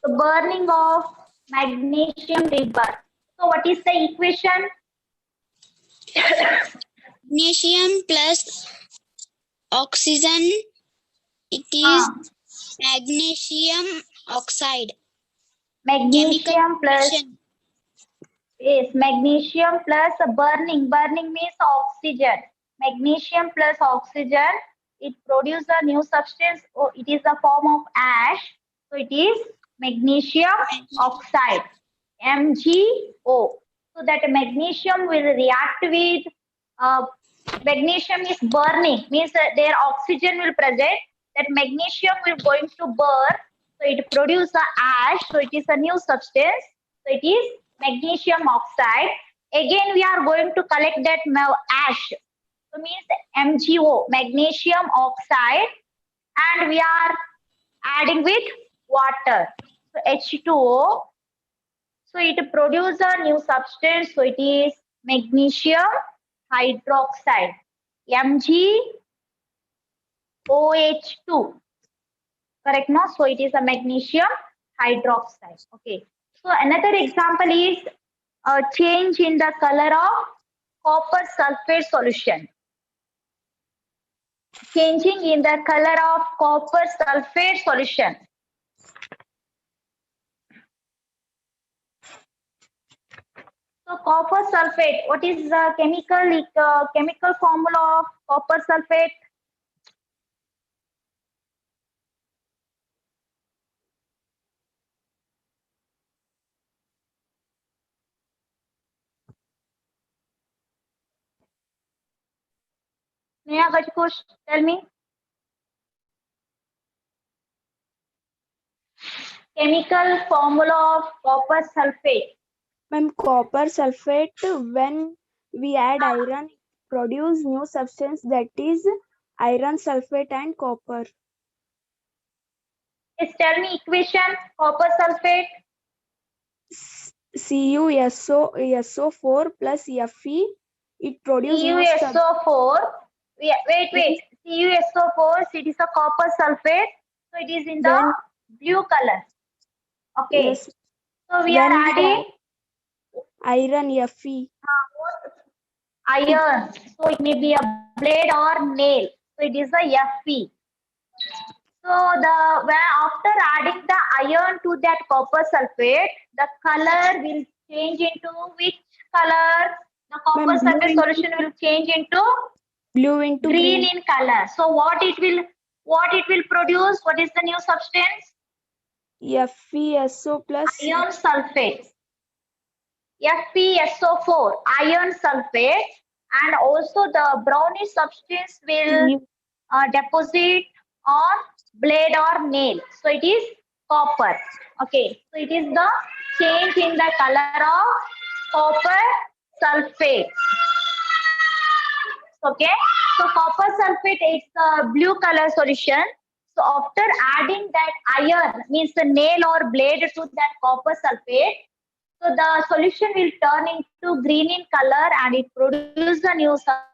The burning of magnesium rebirth. So what is the equation? Magnesium plus oxygen, it is magnesium oxide. Magnesium plus magnesium plus burning. Burning means oxygen. Magnesium plus oxygen. It produces a new substance. Oh, it is a form of ash. So it is magnesium oxide. MgO. So that magnesium will react with magnesium is burning, means their oxygen will present, that magnesium will going to burn, so it produces a ash, so it is a new substance, so it is magnesium oxide. Again we are going to collect that ash, so means MgO, magnesium oxide, and we are adding with water, so H2O. So it produces a new substance. So it is magnesium hydroxide, MgOH2. Correct, no? So it is a magnesium hydroxide. Okay. So another example is a change in the color of copper sulfate solution. Changing in the color of copper sulfate solution. So So copper sulfate, what is the chemical formula of copper sulfate? Neha Gajkush, tell me. Chemical formula of copper sulfate. Ma'am, copper sulfate, when we add iron, it produce new substance that is iron sulfate and copper. Just tell me equation, copper sulfate. CuSO4 plus Fe, it produces new CuSO4. Wait. CuSO4, it is a copper sulfate. So it is in the When- blue color. Okay. Yes, So we when are we adding iron Fe. iron. So it may be a blade or nail. So it is a Fe. So when after adding the iron to that copper sulfate, the color will change into which color? The copper Ma'am, blue sulfate into- solution will change into Blue into green green. in color. So what it will produce? What is the new substance? FeSO plus Iron sulfate. FeSO4, iron sulfate, and also the brownish substance will deposit on blade or nail. So it is copper. Okay, so it is the change in the color of copper sulfate. Okay, so copper sulfate is a blue color solution. So after adding that iron, means the nail or blade to that copper sulfate, so the solution will turn into green in color and it produces a new substance,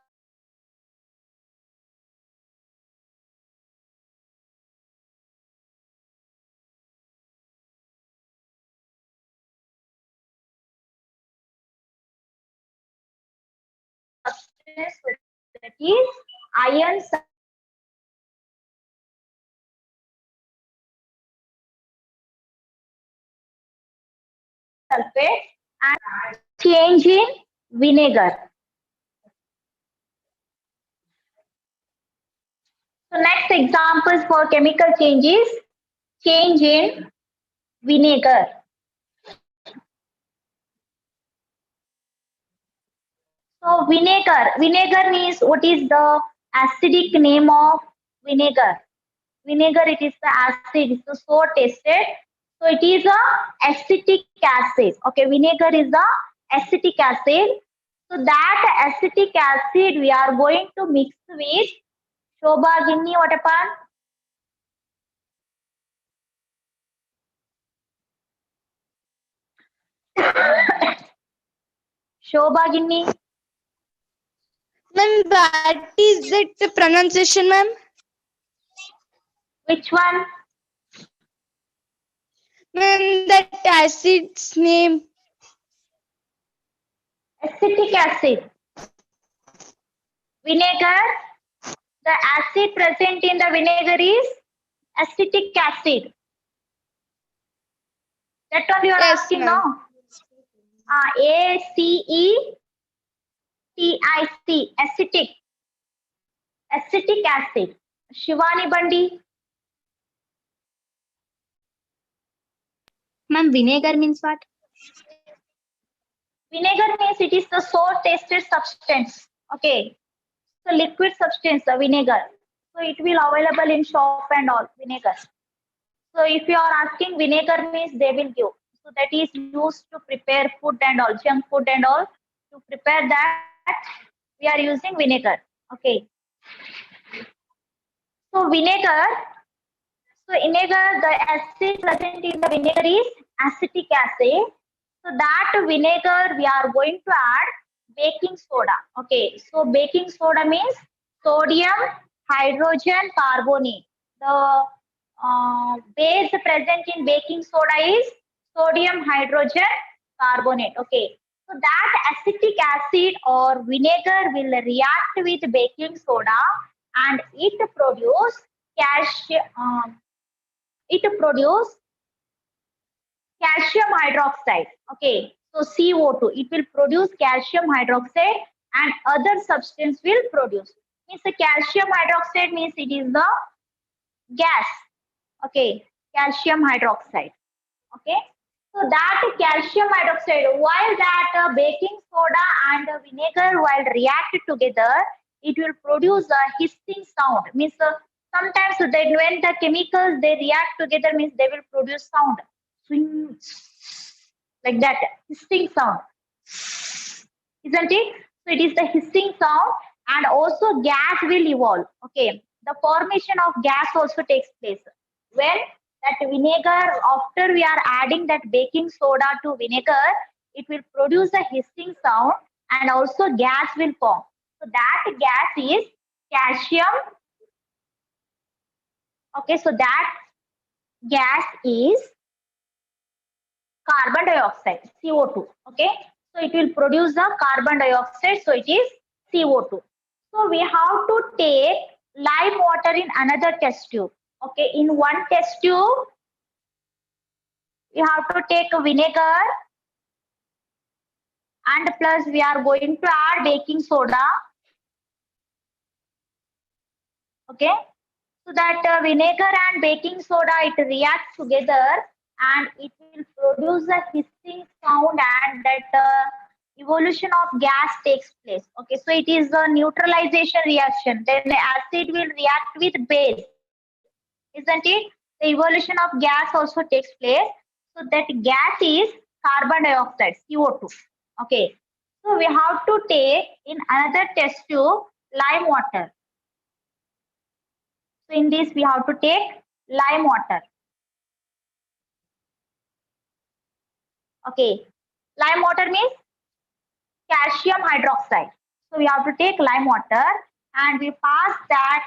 that is iron sulfate and change in vinegar. So next examples for chemical changes, change in vinegar. So vinegar means what is the acidic name of vinegar? Vinegar, it is the acid, so tasted. So it is a acetic acid. Okay, vinegar is the acetic acid. So that acetic acid we are going to mix with Shobha, give me what upon? Shobha, give me. Ma'am, what is that pronunciation, ma'am? Which one? Ma'am, that acid's name. Acetic acid. Vinegar. The acid present in the vinegar is acetic acid. That one you are Yes, asking ma'am. now. ACETIC, acetic. Acetic acid. Shivani Bandi. Ma'am, vinegar means what? Vinegar means it is the sour tasted substance. Okay. So liquid substance, the vinegar. So it will available in shop and all, vinegar. So if you are asking vinegar means they will give. So that is used to prepare food and all, junk food and all. To prepare that, we are using vinegar. Okay. So vinegar, the acid present in the vinegar is acetic acid. So that vinegar we are going to add baking soda. Okay, so baking soda means sodium hydrogen carbonate. The base present in baking soda is sodium hydrogen carbonate. Okay, so that acetic acid or vinegar will react with baking soda and it produce calcium hydroxide. Okay, So CO2, it will produce calcium hydroxide and other substance will produce. Means the calcium hydroxide means it is the gas. Okay, calcium hydroxide. Okay, so that calcium hydroxide, while that baking soda and vinegar while react together, it will produce a hissing sound. Means sometimes then when the chemicals they react together means they will produce sound. Swing like that, hissing sound. Isn't it? So it is the hissing sound and also gas will evolve. Okay, the formation of gas also takes place. When that vinegar, after we are adding that baking soda to vinegar, it will produce a hissing sound and also gas will form. So that gas is calcium. Okay, so that gas is carbon dioxide, CO2. Okay, so it will produce the carbon dioxide, so it is CO2. So we have to take lime water in another test tube. Okay, in one test tube, we have to take vinegar and plus we are going to add baking soda. Okay, so that vinegar and baking soda it reacts together and it will produce a hissing sound and that evolution of gas takes place. Okay, so it is a neutralization reaction. Then the acid will react with base, isn't it? The evolution of gas also takes place. So that gas is carbon dioxide, CO2. Okay, so we have to take in another test tube lime water. So in this we have to take lime water. Okay, lime water means calcium hydroxide. So we have to take lime water and we pass that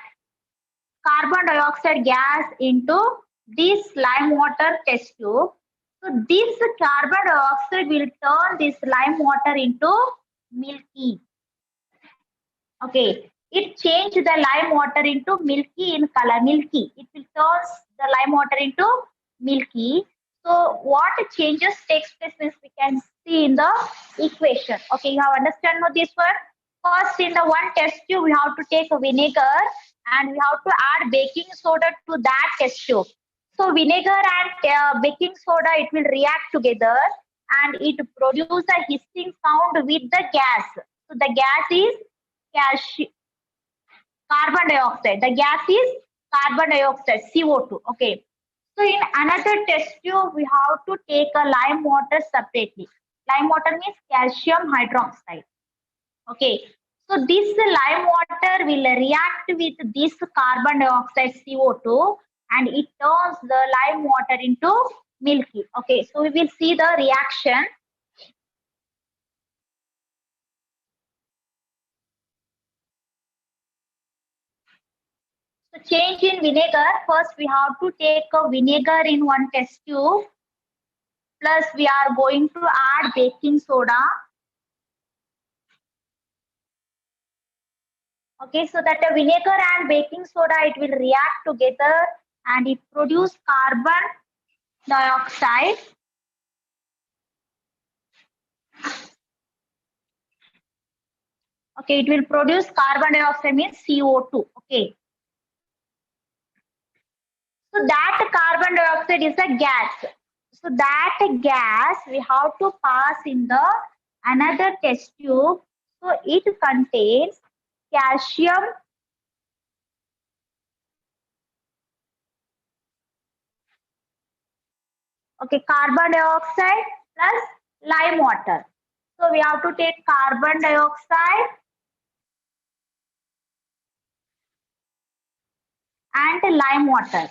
carbon dioxide gas into this lime water test tube. So this carbon dioxide will turn this lime water into milky. Okay, it changed the lime water into milky in color, milky. It will turn the lime water into milky. So what changes takes place means we can see in the equation. Okay, you have understand now this one? First in the one test tube, we have to take a vinegar and we have to add baking soda to that test tube. So vinegar and baking soda, it will react together and it produce a hissing sound with the gas. So the gas is carbon dioxide. The gas is carbon dioxide, CO2. Okay. So in another test tube, we have to take a lime water separately. Lime water means calcium hydroxide. Okay. So this lime water will react with this carbon dioxide CO2 and it turns the lime water into milky. Okay. So we will see the reaction. So change in vinegar, first we have to take a vinegar in one test tube, plus we are going to add baking soda. Okay, so that the vinegar and baking soda, it will react together and it produce carbon dioxide. Okay, it will produce carbon dioxide means CO2. Okay. So that carbon dioxide is a gas. So that gas we have to pass in the another test tube. So it contains calcium carbon dioxide plus lime water. So we have to take carbon dioxide and lime water.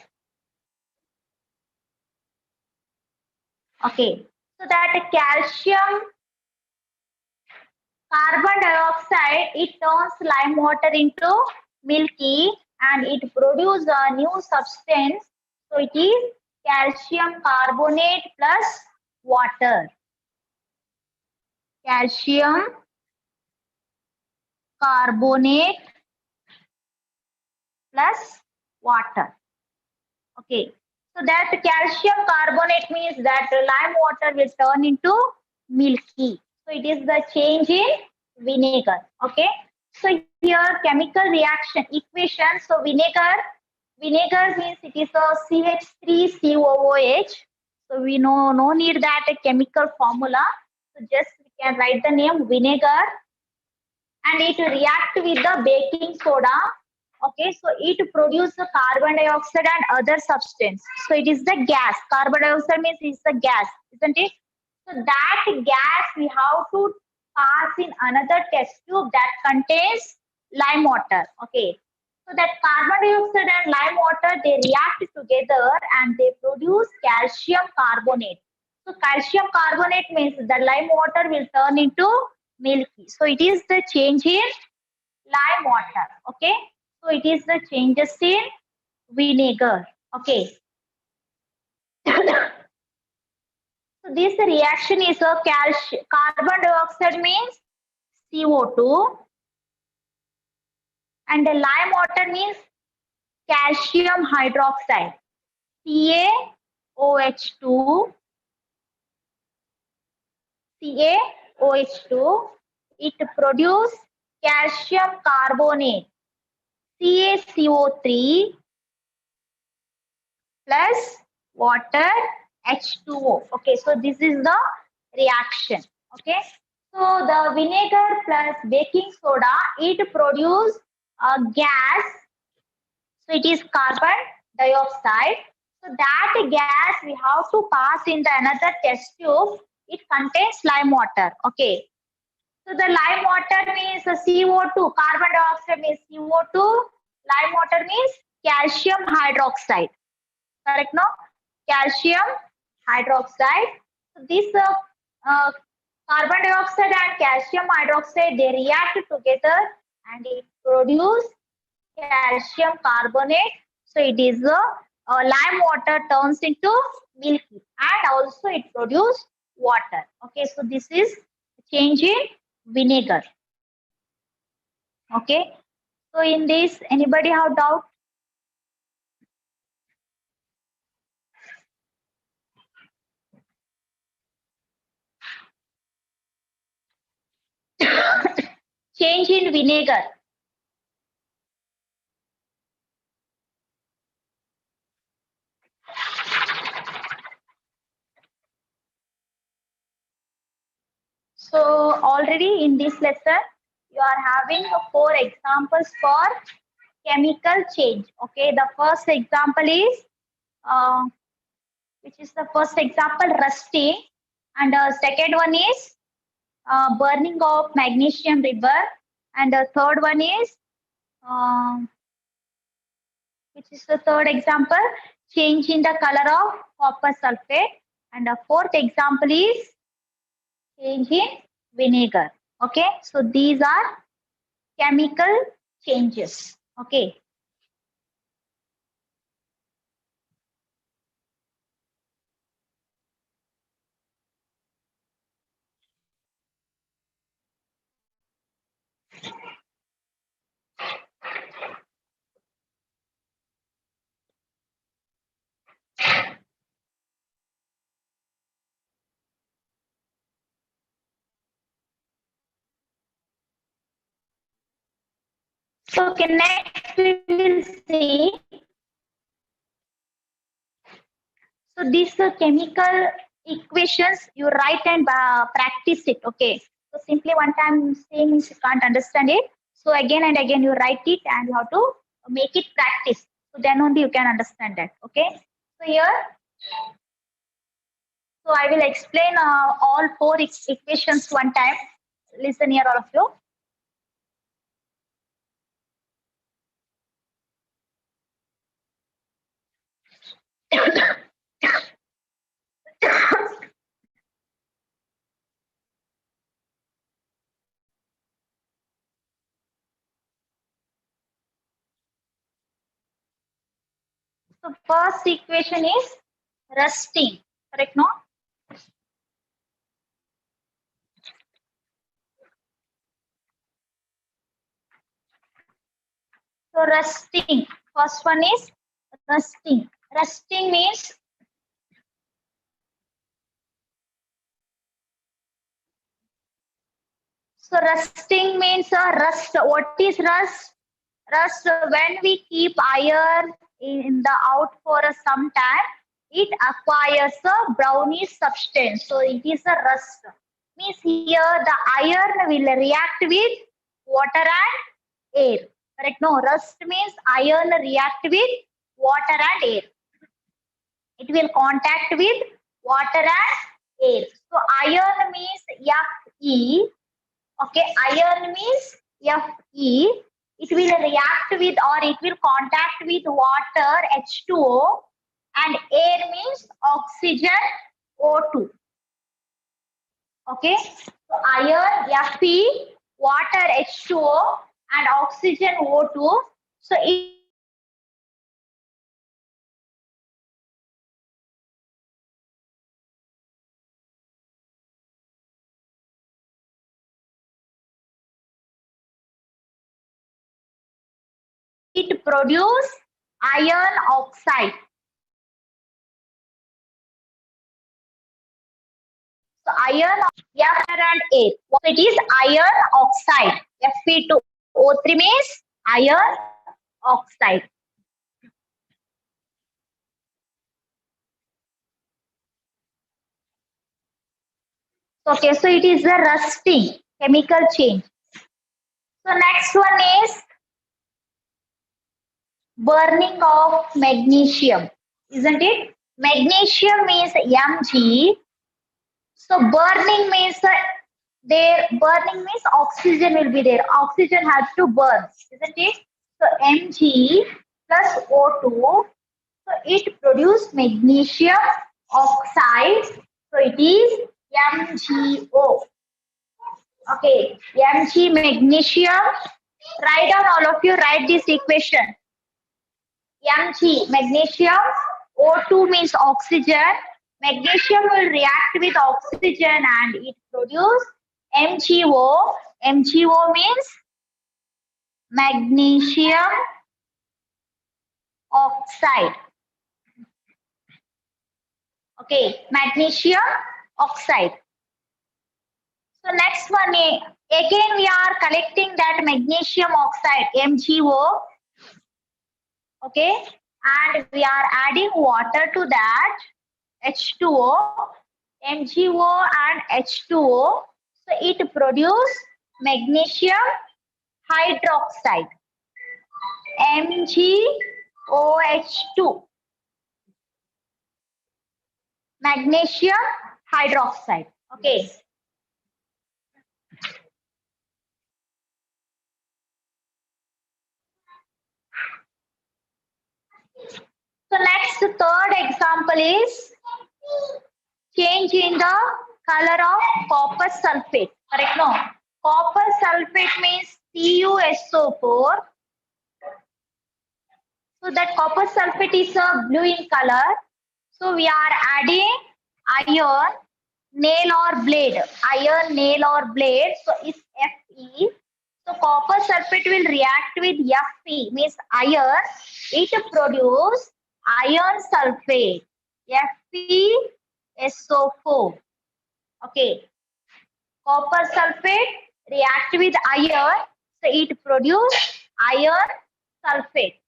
Okay, so that calcium carbon dioxide, it turns lime water into milky and it produces a new substance. So it is calcium carbonate plus water. Calcium carbonate plus water. Okay, so that calcium carbonate means that lime water will turn into milky. So it is the change in vinegar. Okay. So here chemical reaction equation. So vinegar means it is a CH3COOH. So we know no need that a chemical formula. So just we can write the name vinegar, and it react with the baking soda. Okay, so it produces carbon dioxide and other substance. So it is the gas. Carbon dioxide means it's the gas, isn't it? So that gas we have to pass in another test tube that contains lime water. Okay. So that carbon dioxide and lime water, they react together and they produce calcium carbonate. So calcium carbonate means the lime water will turn into milky. So it is the change in lime water. Okay. So it is the changes in vinegar. Okay. So this reaction is a carbon dioxide means CO2, and the lime water means calcium hydroxide, CaOH2, CaOH2. It produces calcium carbonate, CaCO3 plus water H2O. Okay, so this is the reaction. Okay, so the vinegar plus baking soda, it produce a gas. So it is carbon dioxide. So that gas we have to pass in the another test tube. It contains lime water. Okay. So the lime water means CO2. Carbon dioxide means CO2. Lime water means calcium hydroxide. Correct, no? Calcium hydroxide. So this carbon dioxide and calcium hydroxide, they react together and it produce calcium carbonate. So it is lime water turns into milky, and also it produces water. Okay, so this is change in vinegar. Okay, so in this, anybody have doubt? Change in vinegar. So already in this lesson, you are having 4 examples for chemical change. Okay, the first example is, which is the first example, rusting, and second one is burning of magnesium river, and the third one is, which is the third example, change in the color of copper sulfate, and the fourth example is change in vinegar. Okay, so these are chemical changes. Okay. So next we will see. So these chemical equations you write and practice it. Okay. So simply one time saying means you can't understand it. So again and again you write it and you have to make it practice. So then only you can understand that. Okay. So here, so I will explain all 4 equations one time. Listen here, all of you. So first equation is rusting, correct? No. So rusting. First one is rusting. Rusting means So rusting means rust. What is rust? Rust, when we keep iron in the out for some time, it acquires a brownish substance. So it is a rust. Means here the iron will react with water and air. Correct? No, rust means iron react with water and air. It will contact with water and air. So iron means Fe. Okay, iron means Fe. It will react with or it will contact with water H2O and air means oxygen O2. Okay, so iron Fe, water H2O and oxygen O2. So it produces iron oxide. So iron F and A. What it is? Iron oxide. Fe2O3 means iron oxide. Okay, so it is the rusting chemical change. So next one is burning of magnesium, isn't it? Magnesium means Mg. So burning means burning means oxygen will be there. Oxygen has to burn, isn't it? So Mg plus O2. So it produces magnesium oxide. So it is MgO. Okay, Mg magnesium. Write down, all of you, write this equation. Mg magnesium, O2 means oxygen. Magnesium will react with oxygen and it produces MgO. MgO means magnesium oxide. Okay, magnesium oxide. So next one, again we are collecting that magnesium oxide, MgO. Okay, and we are adding water to that, H2O, MgO and H2O. So it produces magnesium hydroxide, MgOH2, magnesium hydroxide. Okay. So next, third example is change in the color of copper sulfate. Correct? No. Copper sulfate means CuSO4. So that copper sulfate is a blue in color. So we are adding iron nail or blade. Iron nail or blade. So it's Fe. So copper sulfate will react with Fe, means iron. It produces iron sulfate, FeSO4. Okay. Copper sulfate react with iron, so it produces iron sulfate.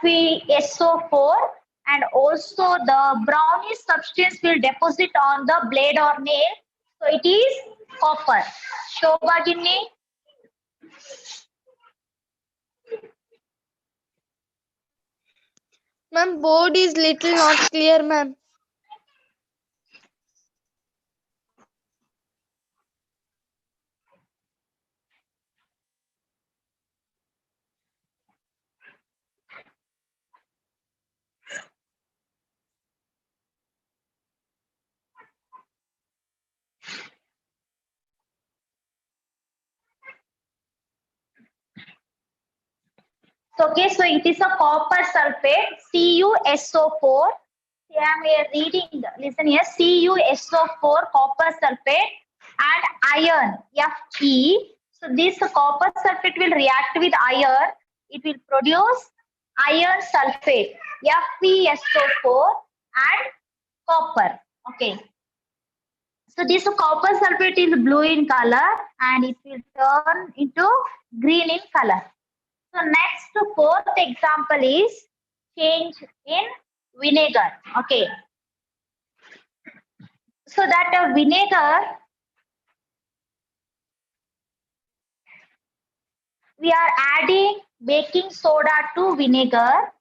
FeSO4, and also the brownish substance will deposit on the blade or nail. So it is copper. Shobha Ginni. Ma'am, board is little not clear, ma'am. Okay, so it is a copper sulfate, CuSO4. I am here reading, listen here, CuSO4 copper sulfate and iron, Fe. So this copper sulfate will react with iron. It will produce iron sulfate, FeSO4, and copper. Okay. So this copper sulfate is blue in color and it will turn into green in color. So next, fourth example is change in vinegar. Okay. So that vinegar, we are adding baking soda to vinegar.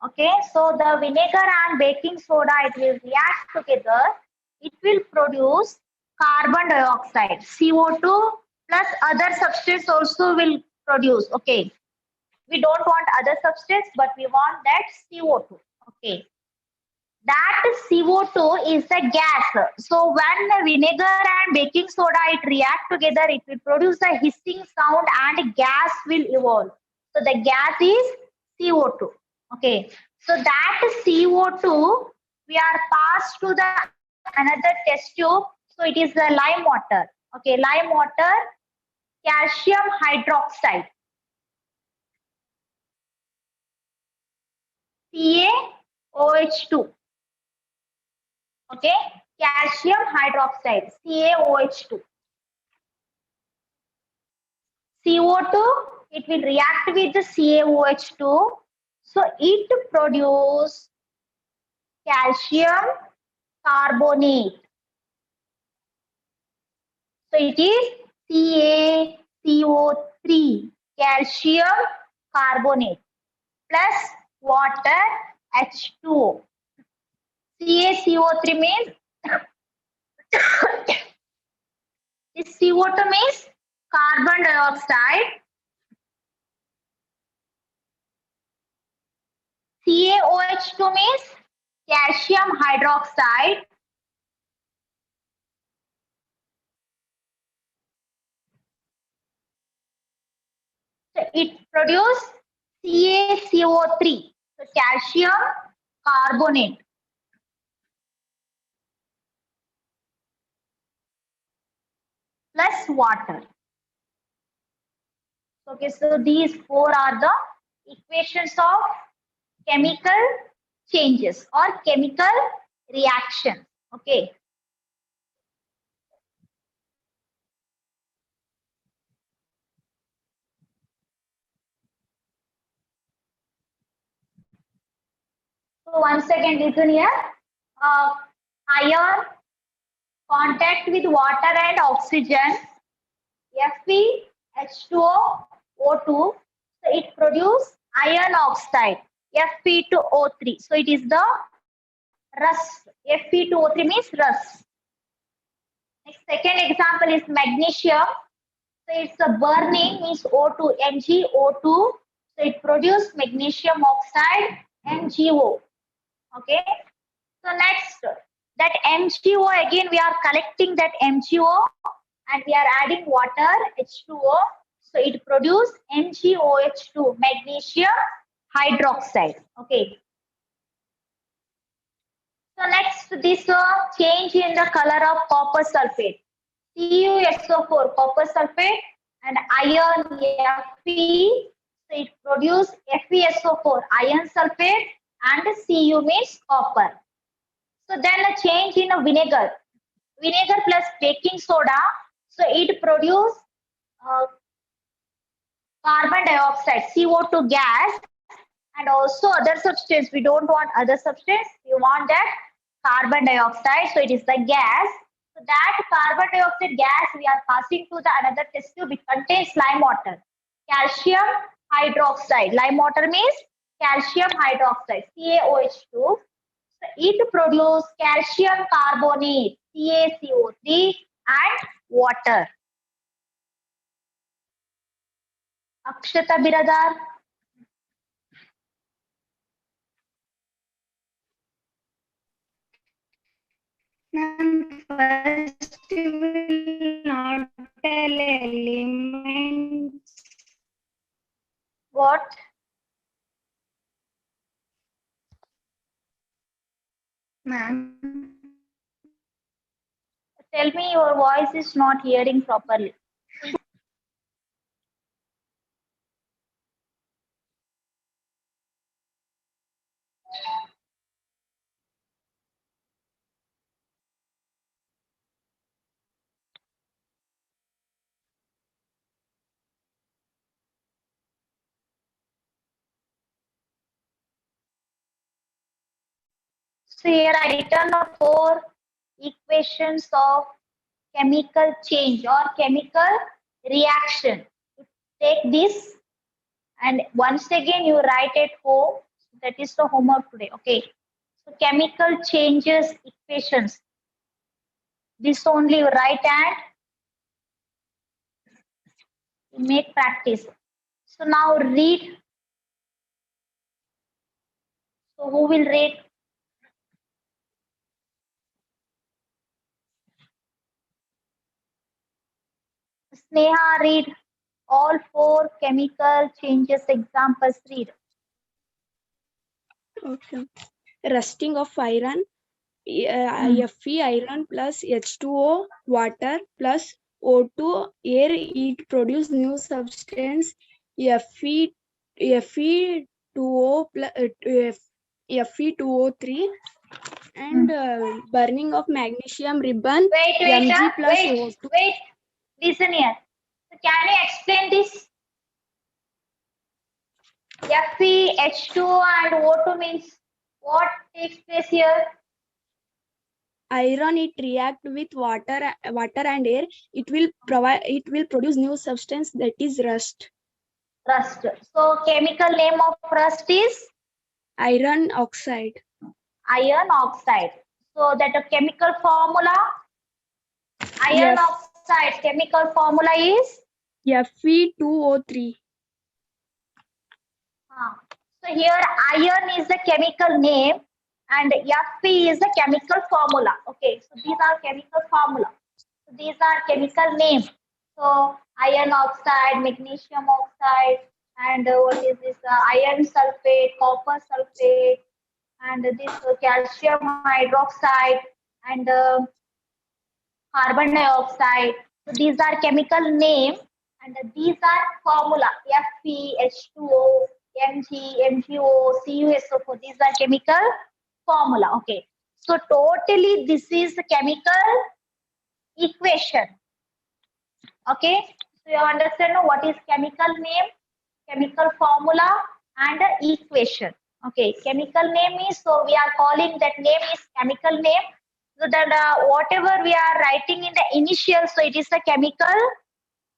Okay, so the vinegar and baking soda, it will react together. It will produce carbon dioxide, CO2 plus other substance also will produce. Okay, we don't want other substance, but we want that CO2. Okay, that CO2 is a gas. So when the vinegar and baking soda it react together, it will produce a hissing sound and gas will evolve. So the gas is CO2. Okay, so that CO2 we are passed to the another test tube. So it is the lime water. Okay, lime water, calcium hydroxide, CaOH2. Okay, calcium hydroxide, CaOH2. CO2, it will react with the CaOH2. So it produce calcium carbonate. So it is CaCO3, calcium carbonate plus water H2O. CaCO3 means this CO2 means carbon dioxide. CaOH2 means calcium hydroxide. So it produces CaCO3, so calcium carbonate. Plus water. Okay, so these four are the equations of chemical changes or chemical reaction. Okay. So once again, listen here. Iron contact with water and oxygen, Fe, H2O, O2. So it produces iron oxide, Fe2O3. So it is the rust. Fe2O3 means rust. Next, second example is magnesium. So it's a burning means O2, MgO2. So it produces magnesium oxide, MgO. Okay. So next, that MgO again we are collecting that MgO and we are adding water H2O. So it produces MgOH2, magnesium hydroxide. Okay. So next, this change in the color of copper sulfate. CuSO4, copper sulfate, and iron Fe. So it produces FeSO4, iron sulfate, and Cu means copper. So then a change in a vinegar. Vinegar plus baking soda. So it produces carbon dioxide, CO2 gas, and also other substance. We don't want other substance. We want that carbon dioxide. So it is the gas. So that carbon dioxide gas we are passing to the another test tube. It contains lime water, calcium hydroxide. Lime water means calcium hydroxide, CaOH2. So it produces calcium carbonate, CaCO3, and water. Akshata Biradar. Ma'am, first you will not tell elements. What? Ma'am, Tell me, your voice is not hearing properly. So here I written the 4 equations of chemical change or chemical reaction. Take this and once again you write at home. That is the homework today. Okay. So chemical changes equations. This only you write and make practice. So now read. So who will read? Sneha, read all 4 chemical changes examples. Read. Okay. Rusting of iron, Fe iron plus H2O water plus O2 air, it produce new substance Fe2O plus Fe2O3, and burning of magnesium ribbon Mg plus O2. Wait. Listen here. So can you explain this? Fe, H2O and O2 means what takes place here? Iron, it react with water and air, it will produce new substance, that is rust. Rust. So chemical name of rust is Iron oxide. iron oxide. So that a chemical formula, iron F oxide chemical formula is Fe2O3. So here iron is the chemical name and Fe is the chemical formula. Okay, so these are chemical formula. So these are chemical names. So iron oxide, magnesium oxide, and what is this? Iron sulfate, copper sulfate, and this calcium hydroxide, and carbon dioxide. So these are chemical name and these are formula Fe, H2O, Mg, MgO, CuSO4. These are chemical formula. Okay. So totally this is the chemical equation. Okay. So you understand now what is chemical name, chemical formula and equation. Okay. Chemical name is, so we are calling that name is chemical name. So that whatever we are writing in the initial, so it is a chemical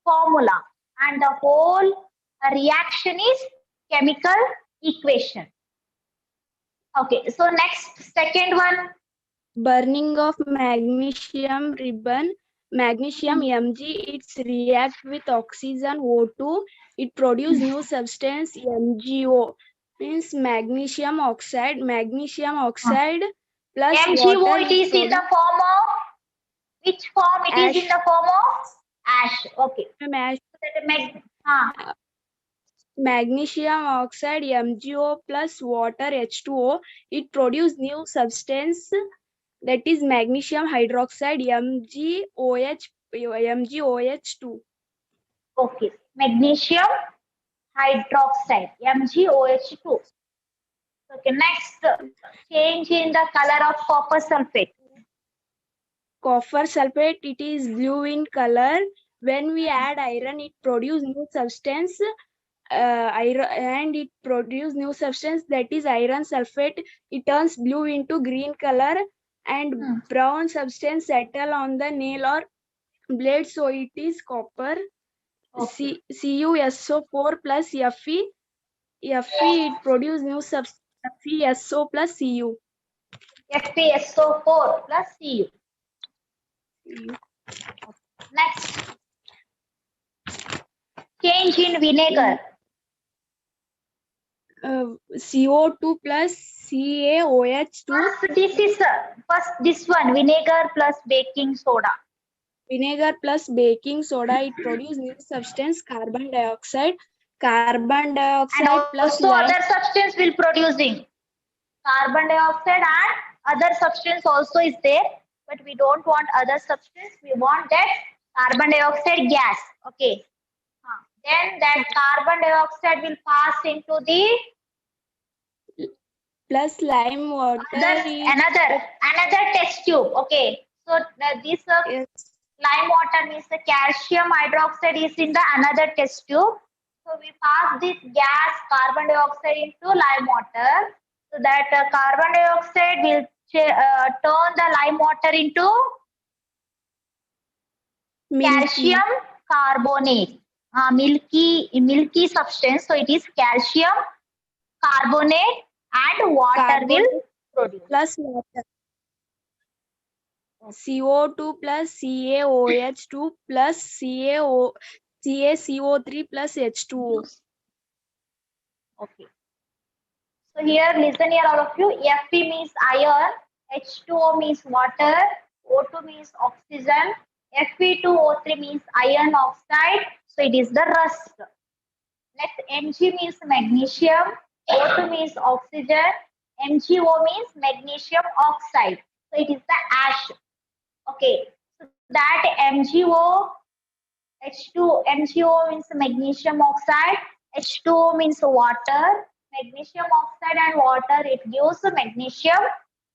formula and the whole reaction is chemical equation. Okay, so next, second one. Burning of magnesium ribbon, magnesium Mg, it react with oxygen O2, it produce new substance MgO, means magnesium oxide plus MgO, water, it is in the form of, which form it ash. is in the form of? Ash. Okay. Ash. So Magnesium oxide MgO plus water H2O, it produce new substance, that is magnesium hydroxide MgOH2. okay. Magnesium hydroxide, MgOH2. Okay, next, change in the color of copper sulfate. Copper sulfate, it is blue in color. When we add iron, it produce new substance, and it produce new substance, that is iron sulfate. It turns blue into green color, and brown substance settle on the nail or blade, so it is copper. Okay. CuSO4 plus Fe, it produce new substance FeSO plus Cu. FeSO4 plus Cu. Next, change in vinegar. CO2 plus CaOH2. First this one, vinegar plus baking soda. Vinegar plus baking soda, it produce new substance carbon dioxide. Carbon dioxide And plus also lime. other substance will producing. Carbon dioxide and other substance also is there, but we don't want other substance. We want that carbon dioxide gas. Okay. Then that carbon dioxide will pass into the plus lime water. Another test tube. Okay. So this lime water means the calcium hydroxide is in the another test tube. So we pass this gas carbon dioxide into lime water. So that carbon dioxide will turn the lime water into Milky. calcium carbonate. Milky substance. So it is calcium carbonate and water will Carbonate produce. plus water. CO2 plus CaOH2 plus CaCO3 plus H2O. Okay. So here, listen here, all of you. Fe means iron, H2O means water, O2 means oxygen, Fe2O3 means iron oxide. So it is the rust. Next, Mg means magnesium, O2 means oxygen, MgO means magnesium oxide. So it is the ash. Okay. So that MgO, H2, MgO means magnesium oxide, H2O means water, magnesium oxide and water, it gives magnesium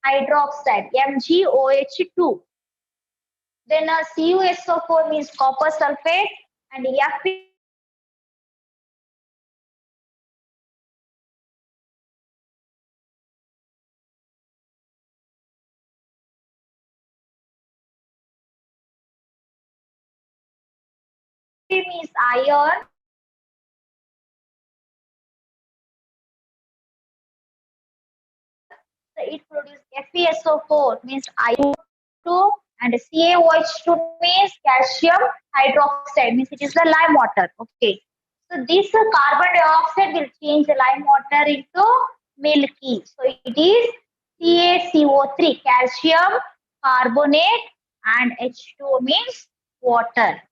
hydroxide, MgOH2. Then CuSO4 means copper sulfate and Fe means iron. So it produces FeSO4 means iron 2 and CaOH2 means calcium hydroxide means it is the lime water. Okay. So this carbon dioxide will change the lime water into milky. So it is CaCO3 calcium carbonate and H2O means water.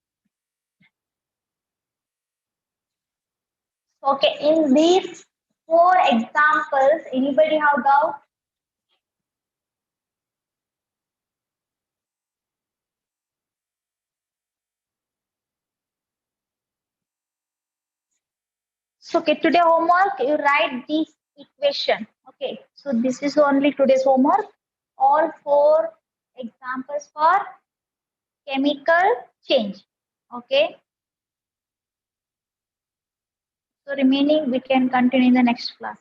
Okay, in these 4 examples, anybody have doubt? So, okay, today homework, you write this equation. Okay, so this is only today's homework. All 4 examples for chemical change. Okay. So remaining we can continue in the next class.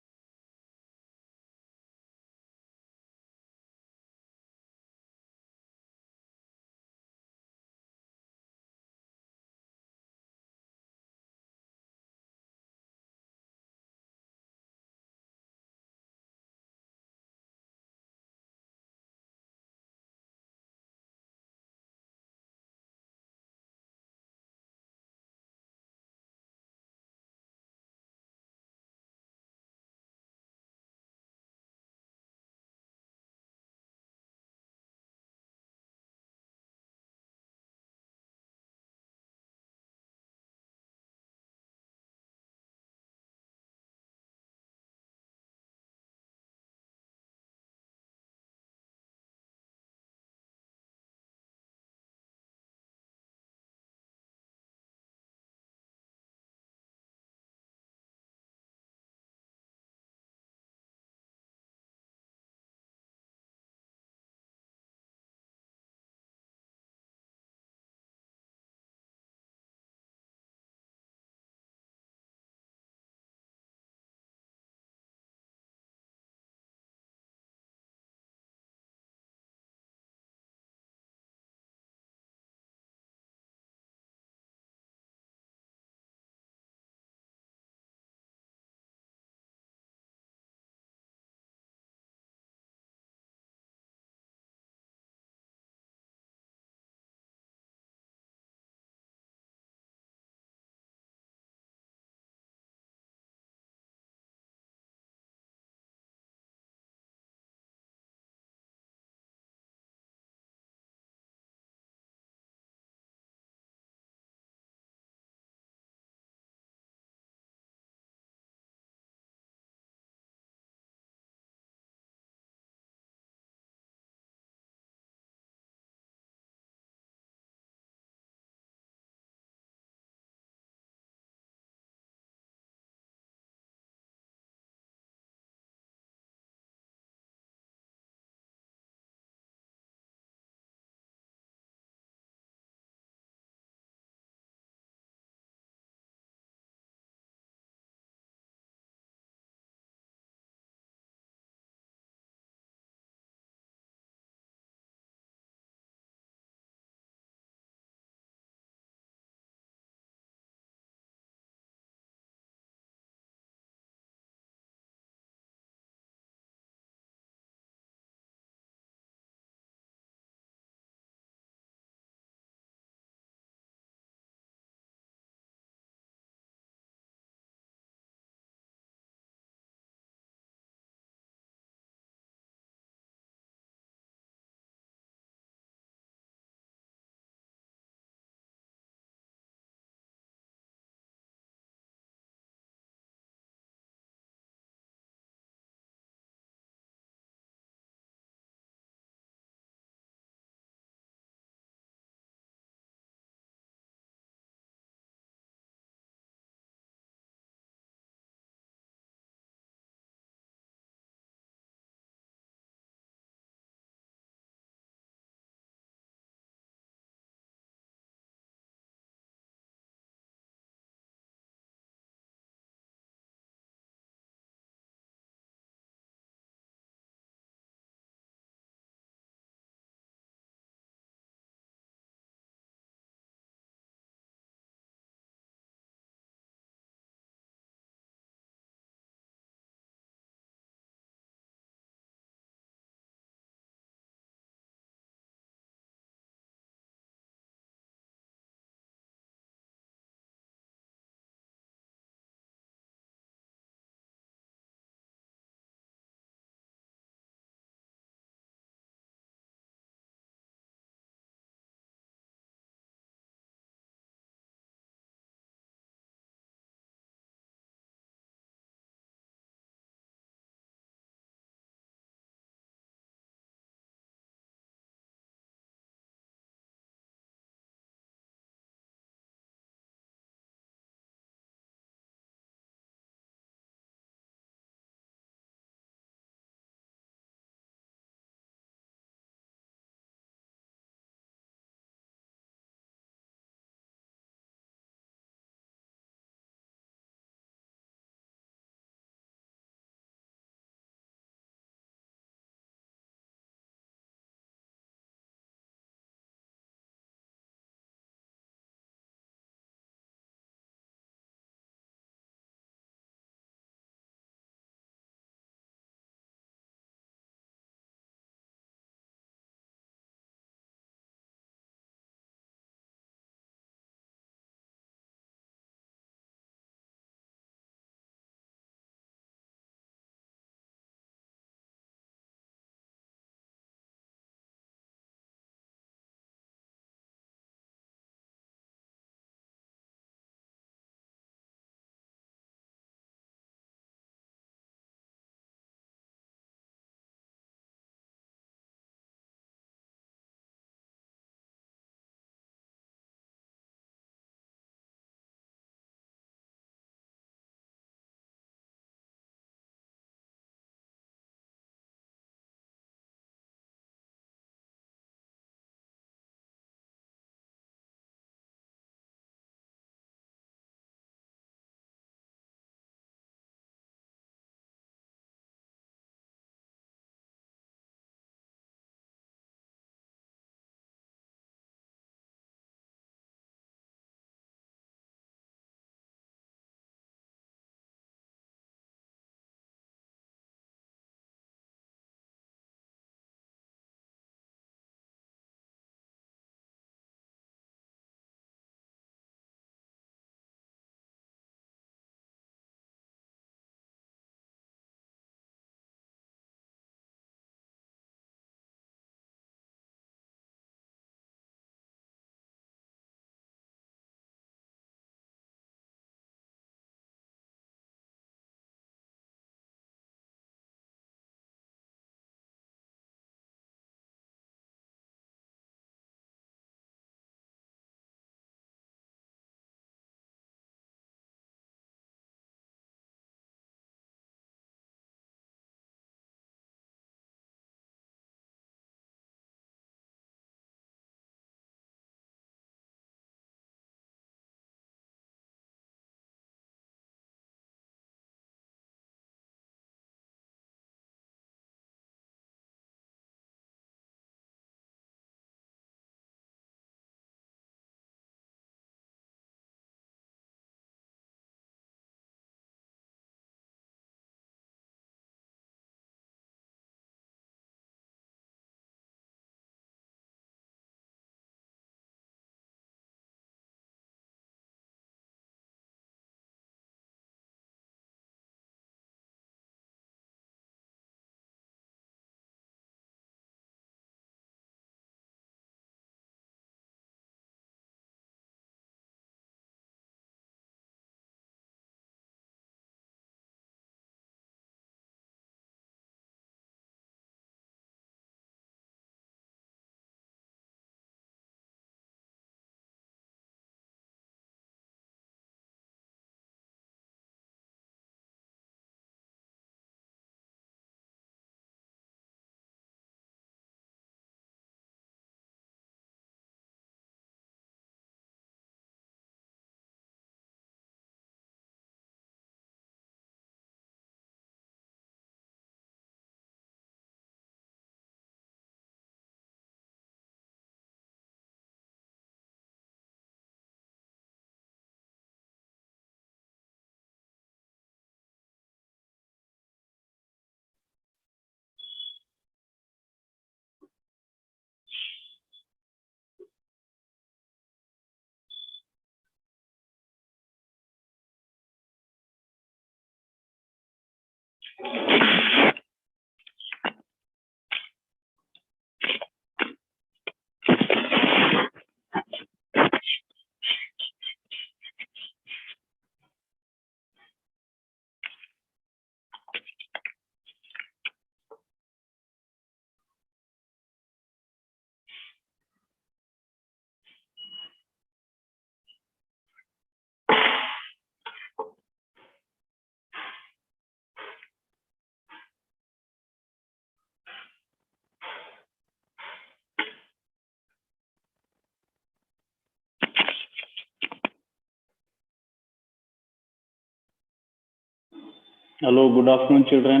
Hello, good afternoon, children.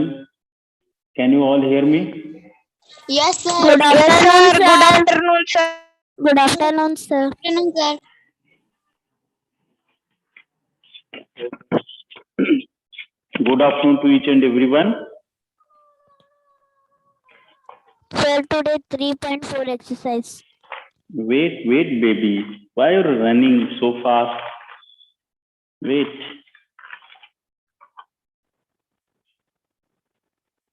Can you all hear me? Yes, sir. Good afternoon, sir. Good afternoon, sir. Good afternoon, sir. Good afternoon, sir. Good afternoon to each and everyone. Sir, today 3.4 exercise. Wait, baby. Why are you running so fast? Wait.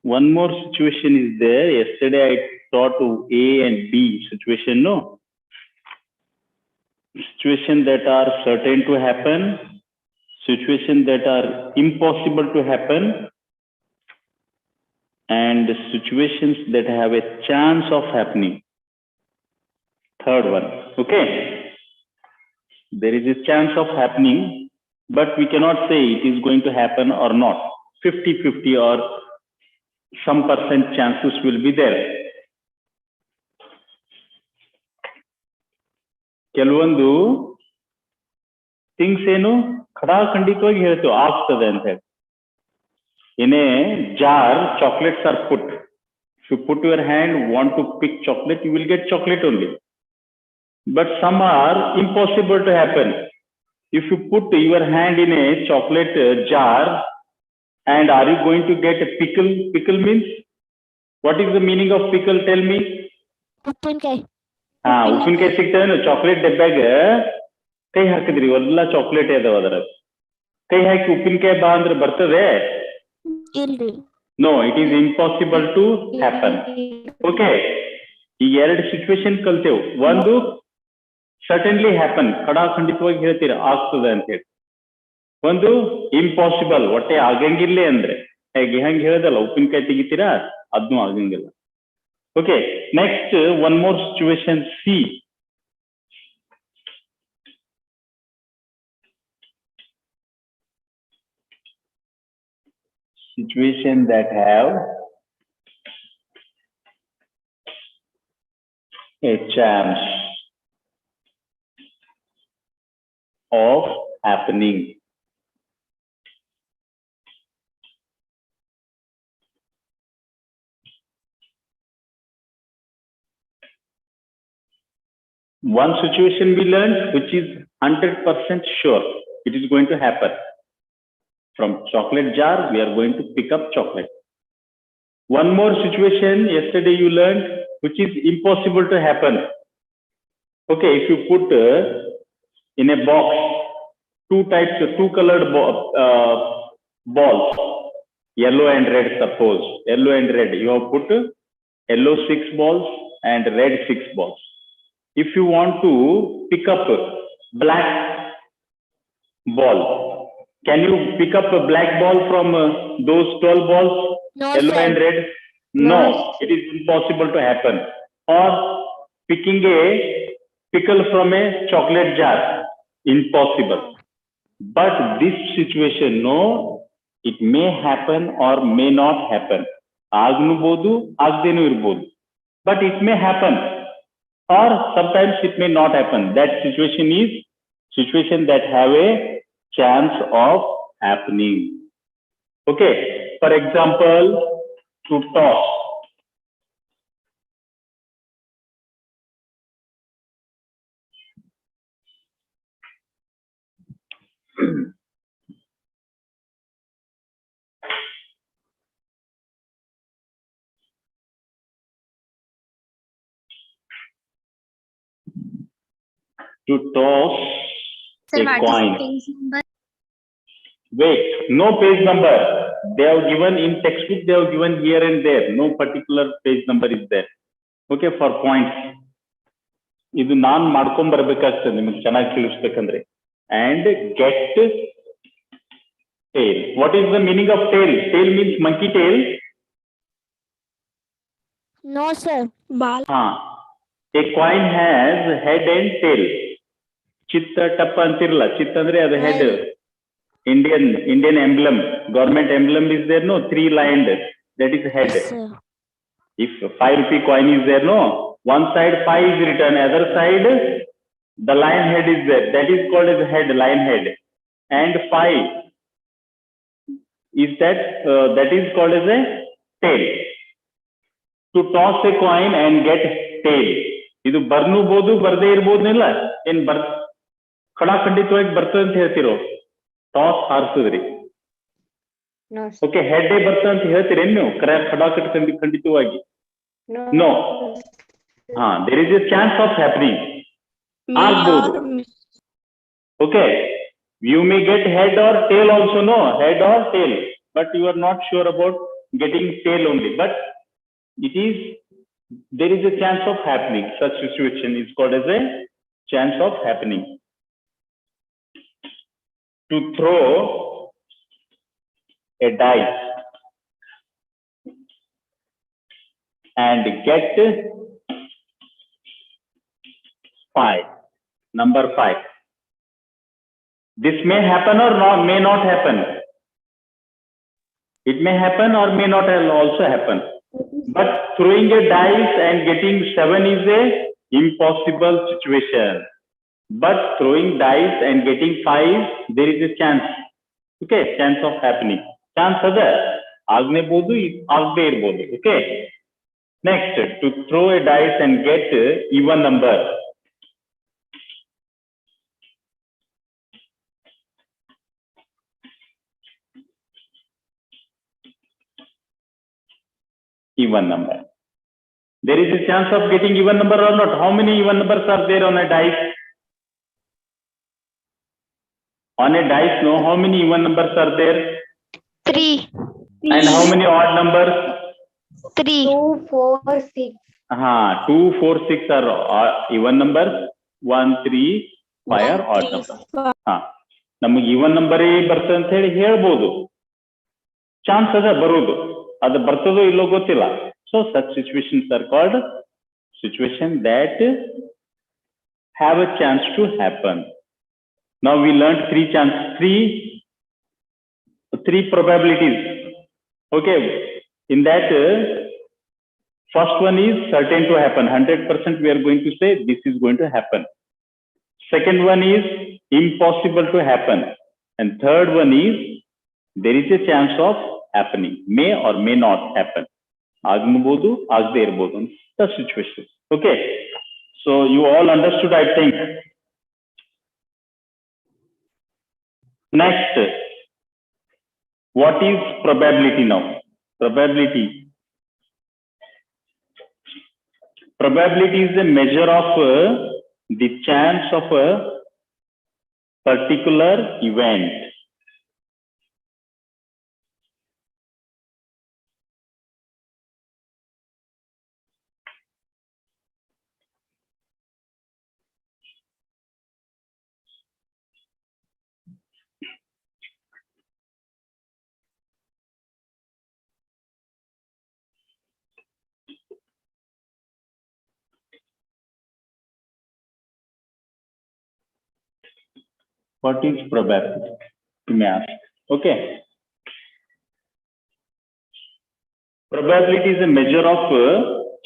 One more situation is there. Yesterday I taught to A and B situation, no? Situation that are certain to happen, situation that are impossible to happen, and situations that have a chance of happening. Third one, okay? There is a chance of happening, but we cannot say it is going to happen or not. 50-50 or some percent chances will be there. ಕೆಲವೊಂದು things ಏನು ಖಡಾಖಂಡಿತವಾಗಿ ಹೇಳ್ತೇವೆ ಆಗ್ತದೆ ಅಂತ ಹೇಳಿ. In a jar, chocolates are put. If you put your hand, want to pick chocolate, you will get chocolate only. But some are impossible to happen. If you put your hand in a chocolate jar, and are you going to get a pickle? Pickle means, what is the meaning of pickle? Tell me. ಉಪ್ಪಿನಕಾಯಿ. ಉಪ್ಪಿನಕಾಯಿ ಸಿಗ್ತದೆ chocolate ಡಬ್ಬ್ಯಾಗ ಕೈ ಹಾಕಿದ್ರಿ ಎಲ್ಲ chocolate ಅದಾವ ಅದರ ಕೈ ಹಾಕಿ ಉಪ್ಪಿನಕಾಯಿ ಬಾ ಅಂದ್ರೆ ಬರ್ತದೆ? ಇಲ್ರಿ. No, it is impossible to happen. Okay, ಈಗ ಎರಡು ಸಿಚುವೇಶನ್ ಕಲ್ತೇವು. ಒಂದು ಸರ್ಟನ್ಲಿ ಹ್ಯಾಪನ್, ಖಡಾಖಂಡಿತವಾಗಿ ಹೇಳ್ತೀರ ಆಗ್ತದೆ ಅಂತ ಹೇಳಿ. ಒಂದು ಇಂಪಾಸಿಬಲ್, ಒಟ್ಟೆ ಆಗಂಗಿಲ್ಲ ಅಂದ್ರೆ ಹೇಗೆ ಹೆಂಗೆ ಹೇಳದಲ್ಲ ಉಪ್ಪಿನಕಾಯಿ ತೆಗಿತೀರಾ ಅದನ್ನು ಆಗಂಗಿಲ್ಲ. Okay, next one more situation C. Situation that have a chance of happening. One situation we learned which is 100% sure it is going to happen. From chocolate jar, we are going to pick up chocolate. One more situation yesterday you learned which is impossible to happen. Okay, if you put in a box two colored balls, yellow and red, suppose yellow and red, you have put yellow 6 balls and red 6 balls. If you want to pick up black ball, can you pick up a black ball from those 12 balls? No, Yellow sir. and red? No, it is impossible to happen. Or picking a pickle from a chocolate jar, impossible. But this situation, no, it may happen or may not happen. Agnubodu, agdenu irbodu. But it may happen. Or sometimes it may not happen. That situation is situation that have a chance of happening. Okay, for example, to toss. To toss Sir, a what is coin. page number? Wait, no page number. They have given in textbook, they have given here and there. No particular page number is there. Okay, for points. ಇದು ನಾನ್ ಮಾಡ್ಕೊಂಡ್ ಬರ್ಬೇಕಾಗ್ತದೆ ನಿಮ್ಗೆ ಚೆನ್ನಾಗಿ ತಿಳಿಸ್ಬೇಕಂದ್ರೆ. And get tail. What is the meaning of tail? Tail means monkey tail. No, sir. Bal. A coin has head and tail. ಚಿತ್ತ ಟಪ್ಪ ಅಂತಿರಲ್ಲ, ಚಿತ್ತ ಅಂದ್ರೆ ಅದು head. Indian emblem, government emblem is there, no? 3-lined, that is head. Yes, sir. If 5 rupee coin is there, no? One side 5 is written, other side the lion head is there. That is called as head, lion head. And 5 is that is called as a tail. To toss a coin and get tail. ಇದು ಬರ್ನೂಬಹುದು ಬರ್ದೇ ಇರ್ಬೋದಿಲ್ಲ, ಏನ್ ಖಡಾಖಂಡಿತವಾಗಿ ಬರ್ತದೆ ಅಂತ ಹೇಳ್ತಿರೋ? Toss ಹಾರಿಸಿದ್ರಿ. Okay, head ಬರ್ತದೆ ಅಂತ ಹೇಳ್ತೀರಿ ನೀವು ಖಂಡಿತವಾಗಿ? No. There is a chance of happening. ಆಗ್ಬೋದು. Okay, you may get head or tail also, no? Head or tail, but you are not sure about getting tail only, but there is a chance of happening. Such situation is called as a chance of happening. To throw a dice and get 5, number 5. This may happen or may not happen. It may happen or may not also happen. But throwing a dice and getting 7 is a impossible situation. But throwing dice and getting 5, there is a chance. Okay, chance of happening. Chance ada agneಬಹುದು, agde irbodu. Okay. Next, to throw a dice and get even number. Even number. There is a chance of getting even number or not? How many even numbers are there on a dice? On a dice, no? How many even numbers are there? 3. And how many odd numbers? 3. 2, 4, 6. 2, 4, 6 are even numbers. 1, 3, 5 are odd numbers. ನಮಗೆ even number ಬರ್ತದೆ ಅಂತ ಹೇಳಿ ಹೇಳ್ಬೋದು. Chance ಅದ ಬರೋದು, ಅದು ಬರ್ತದೋ ಇಲ್ಲೋ ಗೊತ್ತಿಲ್ಲ. So such situations are called situation that have a chance to happen. Now we learned three probabilities. Okay, in that first one is certain to happen. 100% we are going to say this is going to happen. Second one is impossible to happen. And third one is there is a chance of happening, may or may not happen. Agnabodu, agde irbodu. Such situations. Okay, so you all understood, I think. Next, what is probability now? Probability is a measure of the chance of a particular event. What is probability? You may ask. Okay. Probability is a measure of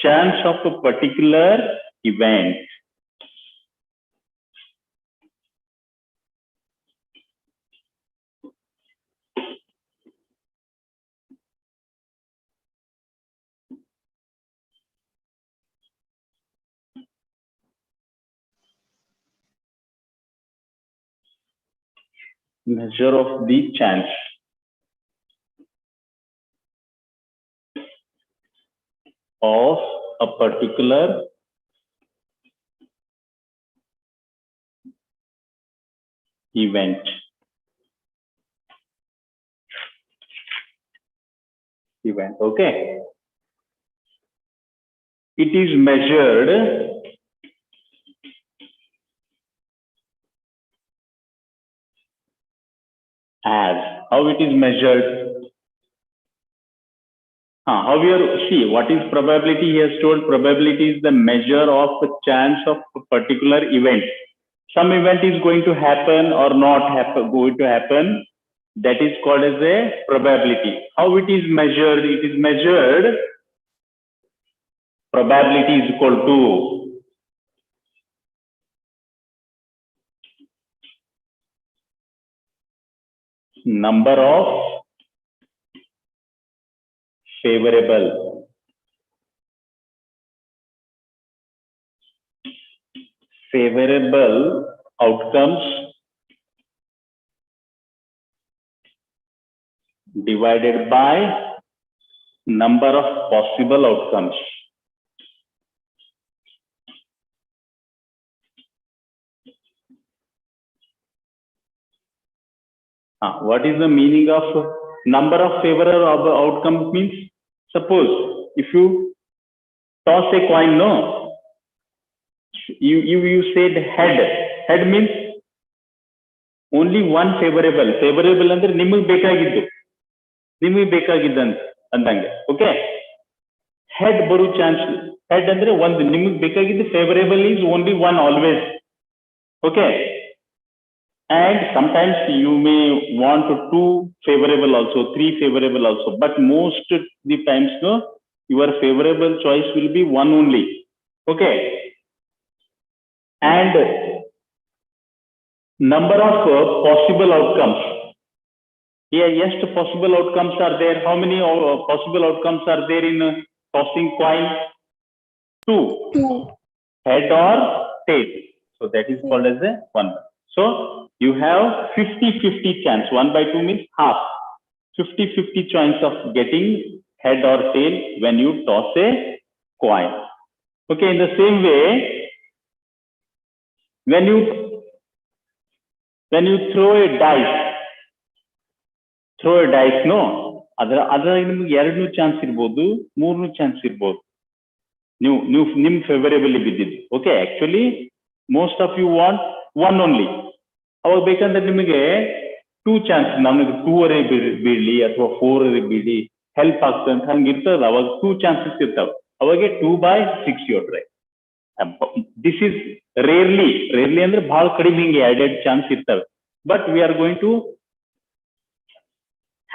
chance of a particular event. Measure of the chance of a particular event. event. Okay. It is measured as. How it is measured? How we are, see, what is probability? He has told probability is the measure of the chance of a particular event. Some event is going to happen or not happen, going to happen. That is called as a probability. How it is measured? It is measured, probability is equal to number of favorable outcomes divided by number of possible outcomes. What is the meaning of number of favorable outcomes? Means, suppose if you toss a coin, no, you said head means only one favorable ಅಂದ್ರೆ ನಿಮಗೆ ಬೇಕಾಗಿದ್ದಂತ ಅಂದಂಗೆ. Okay, head ಬರೋ chance, head ಅಂದ್ರೆ ಒಂದು ನಿಮಗೆ ಬೇಕಾಗಿದ್ದು favourable is only one always. Okay, and sometimes you may want two favorable also, three favorable also, but most the times no, your favorable choice will be one only. Okay, and number of possible outcomes. Here, yes, possible outcomes are there. How many possible outcomes are there in tossing coin? Two. Head or tail. So that is called as a one. So you have 50-50 chance. 1/2 means half. 50-50 chance of getting head or tail when you toss a coin. Okay, in the same way, when you throw a dice, no, ಅದರ ನಿಮ್ಗೆ 2 chance ಇರ್ಬೋದು, 3 chance ಇರ್ಬೋದು, ನೀವು ನಿಮ್ favourable ಬಿದ್ದಿದ್ದು. Okay, actually most of you want one only. ಅವಾಗ ಬೇಕಂದ್ರೆ ನಿಮಗೆ 2 ಚಾನ್ಸ್, ನಮಗೆ 2 ಬೀಳ್ಲಿ ಅಥವಾ 4 ಬೀಳಿ ಹೆಲ್ಪ್ ಆಗ್ತದೆ ಅಂತ ಹಂಗಿರ್ತದ. ಅವಾಗ 2 ಚಾನ್ಸಸ್ ಇರ್ತಾವ. ಅವಾಗ 2/6 you try. This is rarely ಅಂದ್ರೆ ಬಹಳ ಕಡಿಮೆ ಹಿಂಗೆ 2 ಚಾನ್ಸ್ ಇರ್ತವೆ. But we are going to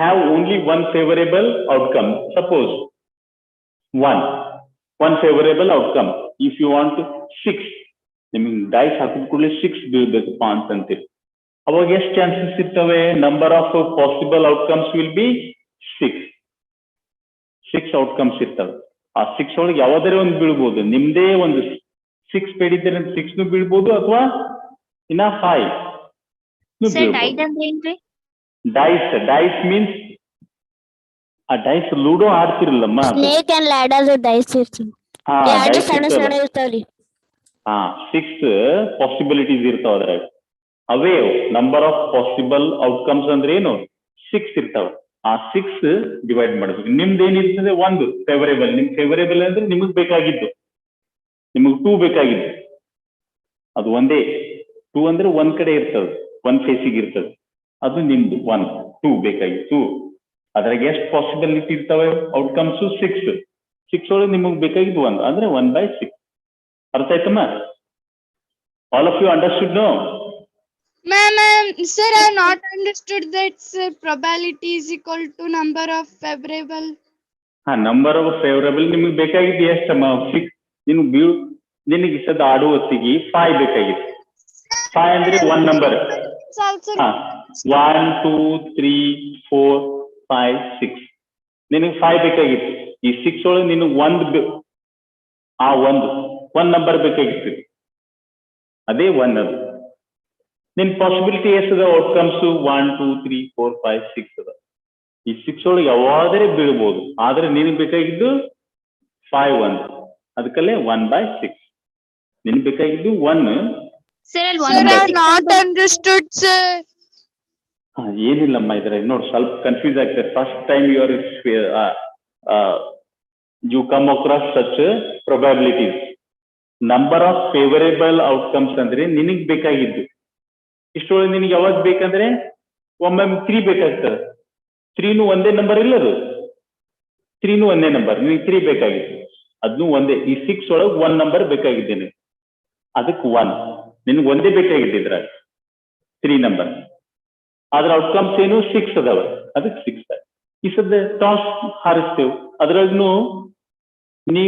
have only one favorable outcome. Suppose one favorable outcome. If you want 6, ನಿಮಗೆ ಡೈಸ್ ಹಾಕಿದ ಕೂಡಲೇ 6 ಬೀಳ್ಬೇಕಪ್ಪ ಅಂತಂತೀರಿ. ಅವಾಗ ಎಷ್ಟು ಚಾನ್ಸಸ್ ಇರ್ತವೆ? Number of possible outcomes will be 6 outcomes ಇರ್ತವೆ. ಆ 6 ಒಳಗೆ ಯಾವ್ದಾರೆ ಒಂದು ಬೀಳ್ಬೋದು. ನಿಮ್ದೇ ಒಂದು 6 ಬೇಡಿದ್ರೆ 6 ಬೀಳ್ಬೋದು, ಅಥವಾ ಇನ್ನ 5 ಡೈಸ್ ಮೀನ್ಸ್ ಆ ಡೈಸ್ ಲೂಡೋ ಆಡ್ತಿರಲ್ಲಮ್ಮ, ಸ್ನೇಕ್ ಅಂಡ್ ಲ್ಯಾಡರ್ ಡೈಸ್ ಇರ್ತವೆ. ಸಣ್ಣ ಇರ್ತಾವ್ರಿ. 6 ಪಾಸಿಬಿಲಿಟೀಸ್ ಇರ್ತಾವ ಅದ್ರಾಗ. ಅವೇ ನಂಬರ್ ಆಫ್ ಪಾಸಿಬಲ್ ಔಟ್ಕಮ್ಸ್ ಅಂದ್ರೆ ಏನು? 6 ಇರ್ತಾವ. ಆ 6 ಡಿವೈಡ್ ಮಾಡ್ಬೇಕು. ನಿಮ್ದು ಏನಿರ್ತದೆ? ಒಂದು ಫೇವರೇಬಲ್. ನಿಮ್ ಫೇವರೇಬಲ್ ಅಂದ್ರೆ ನಿಮಗ್ ಬೇಕಾಗಿದ್ದು, ನಿಮಗ್ 2 ಬೇಕಾಗಿದ್ದು, ಅದು ಒಂದೇ. 2 ಅಂದ್ರೆ ಒಂದ್ ಕಡೆ ಇರ್ತದೆ, ಒಂದ್ ಫೇಸಿಗೆ ಇರ್ತದೆ, ಅದು ನಿಮ್ದು 1, 2 ಬೇಕಾಗಿತ್ತು. ಅದ್ರಾಗ ಎಷ್ಟು ಪಾಸಿಬಿಲಿಟಿ ಇರ್ತವೆ ಔಟ್ಕಮ್ಸ್? 6 ಒಳಗೆ ನಿಮಗ್ ಬೇಕಾಗಿದ್ದು 1 ಅಂದ್ರೆ 1/6. ಅರ್ಥ ಆಯ್ತಮ್ಮ? All of you understood? No Ma'am, sir, I have not understood that probability is equal to number of favorable. Number of favourable ನಿಮಗೆ ಬೇಕಾಗಿದ್ದು ಎಷ್ಟಮ್ಮ? 6. ನಿನಗೆ ಸದ ಆಡುವ ಹೊತ್ತಿಗೆ 5 ಬೇಕಾಗಿತ್ತು. 5 ಅಂದ್ರೆ 1 ನಂಬರ್. 1 2 3 4 5 6 ನಿನಗೆ 5 ಬೇಕಾಗಿತ್ತು. ಈ 6 ಒಳಗೆ ನಿನಗೆ ಒಂದು ನಂಬರ್ ಬೇಕಾಗಿತ್ತು. ಅದೇ 1 ಅದು. ನಿನ್ ಪಾಸಿಬಿಲಿಟಿ ಎಷ್ಟದ? ಔಟ್ಕಮ್ಸ್ 1 2 3 4 5 6 ಅದ. ಈ 6 ಒಳಗೆ ಯಾವಾದರೆ ಬೀಳ್ಬೋದು, ಆದ್ರೆ ನಿನಗೆ ಬೇಕಾಗಿದ್ದು 5 1. ಅದಕ್ಕಲ್ಲೇ 1/6. ನಿನಗೆ ಬೇಕಾಗಿದ್ದು 1. Sir, I have not understood, sir. ಏನಿಲ್ಲಮ್ಮ, ಇದ್ರೆ ನೋಡಿ ಸ್ವಲ್ಪ ಕನ್ಫ್ಯೂಸ್ ಆಗ್ತದೆ. First time you are you come across such probabilities. Number of favorable outcomes ಅಂದ್ರೆ ನಿನಗೆ ಬೇಕಾಗಿದ್ದು ಇಷ್ಟೊಳಗೆ ನಿನಗೆ ಯಾವಾಗ ಬೇಕಂದ್ರೆ ಒಮ್ಮೊಮ್ಮೆ 3 ಬೇಕಾಗ್ತದೆ. 3 ಒಂದೇ ನಂಬರ್ ಇಲ್ಲ, ಅದು 3 ಒಂದೇ ನಂಬರ್, ನಿನಗೆ 3 ಬೇಕಾಗಿತ್ತು, ಅದನ್ನು ಒಂದೇ. ಈ 6 ಒಳಗೆ 1 ನಂಬರ್ ಬೇಕಾಗಿದ್ದೇನೆ, ಅದಕ್ಕೆ 1 ನಿನಗೆ ಒಂದೇ ಬೇಕಾಗಿದ್ದಿದ್ರ 3 ನಂಬರ್. ಅದ್ರ ಔಟ್ಕಮ್ಸ್ ಏನು 6 ಅದಾವ, ಅದಕ್ಕೆ 6. ಈ ಸದ್ಯ ಟಾಸ್ ಹಾರಿಸ್ತೇವೆ, ಅದ್ರಾಗೂ ನೀ